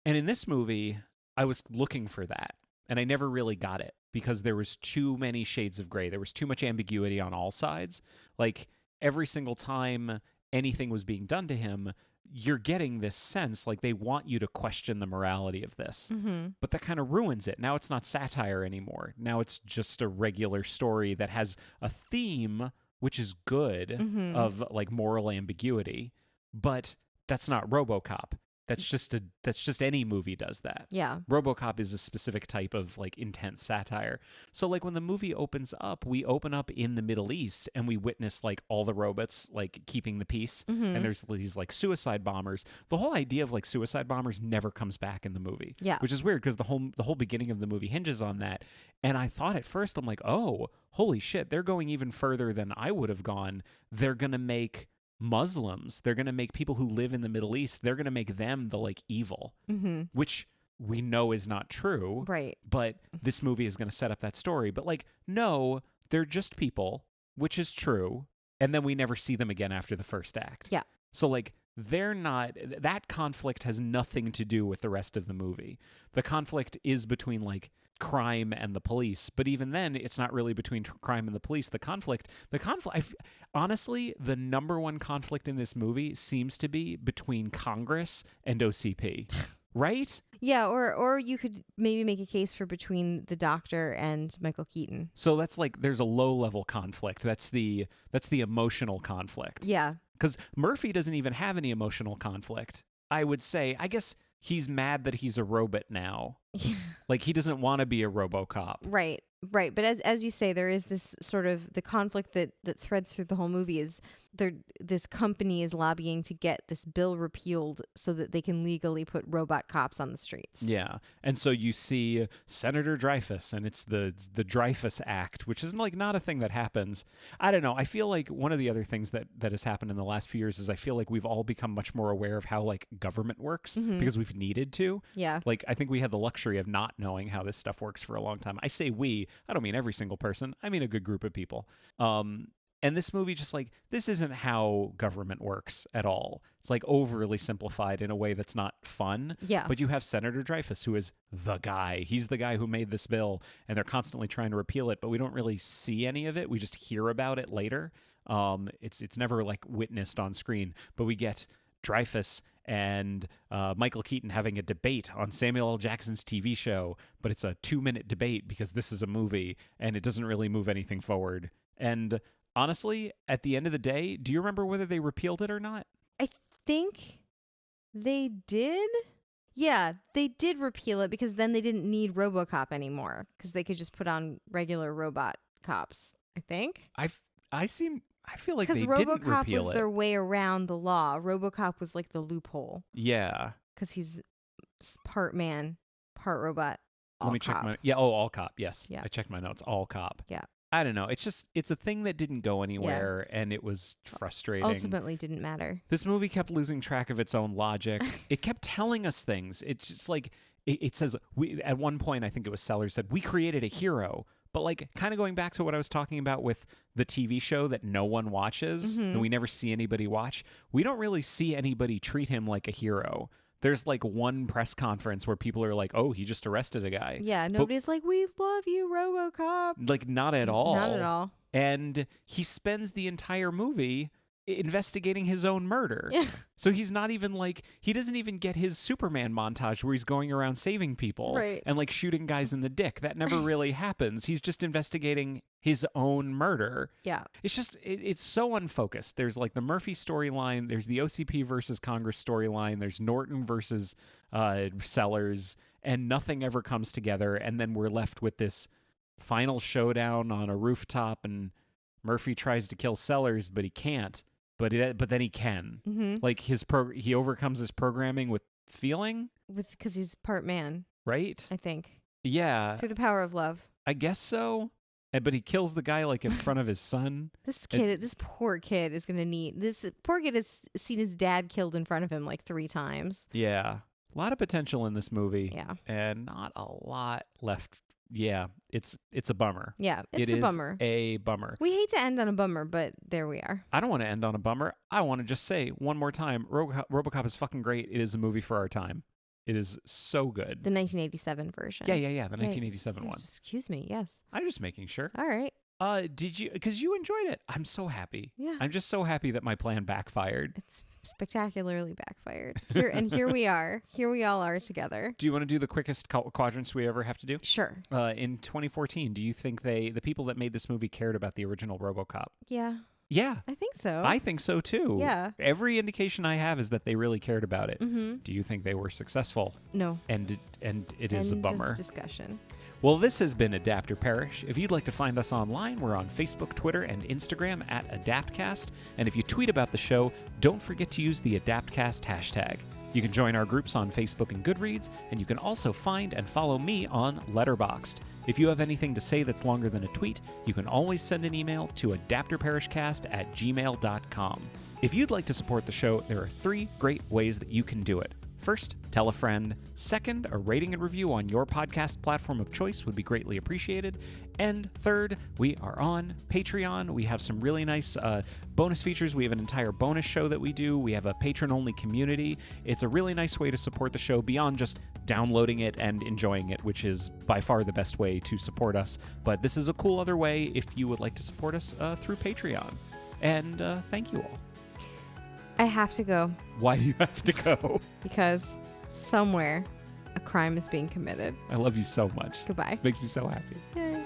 And in this movie, I was looking for that and I never really got it. Because there was too many shades of gray. There was too much ambiguity on all sides. Like, every single time anything was being done to him, you're getting this sense like they want you to question the morality of this. Mm-hmm. But that kind of ruins it. Now it's not satire anymore. Now it's just a regular story that has a theme, which is good, of like moral ambiguity. But that's not RoboCop. That's just any movie does that. Yeah. RoboCop is a specific type of like intense satire. So like when the movie opens up, we open up in the Middle East and we witness like all the robots like keeping the peace. And there's these like suicide bombers. The whole idea of like suicide bombers never comes back in the movie. Yeah. Which is weird because the whole beginning of the movie hinges on that. And I thought at first, I'm like, oh, holy shit, they're going even further than I would have gone. They're gonna make Muslims, they're going to make people who live in the Middle East, they're going to make them the like evil, which we know is not true. Right. But this movie is going to set up that story. But like, no, they're just people, which is true. And then we never see them again after the first act. Yeah. So like, they're not, that conflict has nothing to do with the rest of the movie. The conflict is between like crime and the police, but even then it's not really between crime and the police. The conflict honestly, the number one conflict in this movie seems to be between Congress and OCP. Right? Yeah, or you could maybe make a case for between the Doctor and Michael Keaton. So that's like, there's a low level conflict. That's the emotional conflict. Yeah. Because Murphy doesn't even have any emotional conflict. I would say, I guess he's mad that he's a robot now. Like, he doesn't want to be a RoboCop. Right. But as you say, there is this sort of the conflict that threads through the whole movie is this company is lobbying to get this bill repealed so that they can legally put robot cops on the streets. Yeah. And so you see Senator Dreyfus, and it's the Dreyfus Act, which is like not a thing that happens. I don't know. I feel like one of the other things that has happened in the last few years is I feel like we've all become much more aware of how like government works because we've needed to. Yeah. Like, I think we had the luxury of not knowing how this stuff works for a long time. I say we, I don't mean every single person. I mean a good group of people. And this movie just like, this isn't how government works at all. It's like overly simplified in a way that's not fun. Yeah. But you have Senator Dreyfus, who is the guy. He's the guy who made this bill, and they're constantly trying to repeal it, but we don't really see any of it. We just hear about it later. It's never like witnessed on screen, but we get Dreyfus and Michael Keaton having a debate on Samuel L. Jackson's TV show, but it's a 2-minute debate because this is a movie and it doesn't really move anything forward. And honestly, at the end of the day, do you remember whether they repealed it or not? I think they did. Yeah, they did repeal it because then they didn't need RoboCop anymore because they could just put on regular robot cops, I think. I feel like they didn't RoboCop repeal it. Because RoboCop was their way around the law. RoboCop was like the loophole. Yeah. Because he's part man, part robot. Let me check my... Yeah, all cop, yes. Yeah. I checked my notes, all cop. Yeah. I don't know. It's a thing that didn't go anywhere, and it was frustrating. Ultimately didn't matter. This movie kept losing track of its own logic. It kept telling us things. It's just like, it says, at one point, I think it was Sellers said, we created a hero, But like kind of going back to what I was talking about with the TV show that no one watches and we never see anybody watch, we don't really see anybody treat him like a hero. There's like one press conference where people are like, oh, he just arrested a guy. Yeah, nobody's like, we love you, RoboCop. Like, not at all. Not at all. And he spends the entire movie investigating his own murder. Yeah. So he's not even like, he doesn't even get his Superman montage where he's going around saving people Right. and like shooting guys in the dick. That never really happens. He's just investigating his own murder. Yeah. It's just, it's so unfocused. There's like the Murphy storyline, there's the OCP versus Congress storyline, there's Norton versus Sellers, and nothing ever comes together. And then we're left with this final showdown on a rooftop, and Murphy tries to kill Sellers, but he can't. But then he can. Mm-hmm. Like he overcomes his programming with feeling, Because he's part man, right? I think. Yeah, Through the power of love. I guess so. But he kills the guy like in front of his son. This poor kid is going to need... This poor kid has seen his dad killed in front of him like 3 times. Yeah. A lot of potential in this movie. Yeah. And not a lot left. Yeah, it's a bummer. Yeah, it's It a is bummer. a bummer. We hate to end on a bummer, but there we are. I don't want to end on a bummer. I want to just say one more time, RoboCop is fucking great. It is a movie for our time. It is so good. The 1987 version. Yeah, the 1987 one. Excuse me, yes. I'm just making sure. All right. Did you, because you enjoyed it. I'm so happy. Yeah. I'm just so happy that my plan backfired. It's spectacularly backfired. Here we are. Here we all are together. Do you want to do the quickest quadrants we ever have to do? Sure. In 2014, do you think the people that made this movie cared about the original RoboCop? Yeah. Yeah. I think so. I think so too. Yeah. Every indication I have is that they really cared about it. Mm-hmm. Do you think they were successful? No. And it is a End bummer. of discussion. Well, this has been Adapt or Perish. If you'd like to find us online, we're on Facebook, Twitter, and Instagram at AdaptCast. And if you tweet about the show, don't forget to use the AdaptCast hashtag. You can join our groups on Facebook and Goodreads, and you can also find and follow me on Letterboxd. If you have anything to say that's longer than a tweet, you can always send an email to adapterperishcast@gmail.com. If you'd like to support the show, there are 3 great ways that you can do it. First, tell a friend. Second, a rating and review on your podcast platform of choice would be greatly appreciated. And third, we are on Patreon. We have some really nice bonus features. We have an entire bonus show that we do. We have a patron-only community. It's a really nice way to support the show beyond just downloading it and enjoying it, which is by far the best way to support us. But this is a cool other way if you would like to support us through Patreon. And thank you all. I have to go. Why do you have to go? Because somewhere a crime is being committed. I love you so much. Goodbye. It makes me so happy. Yay.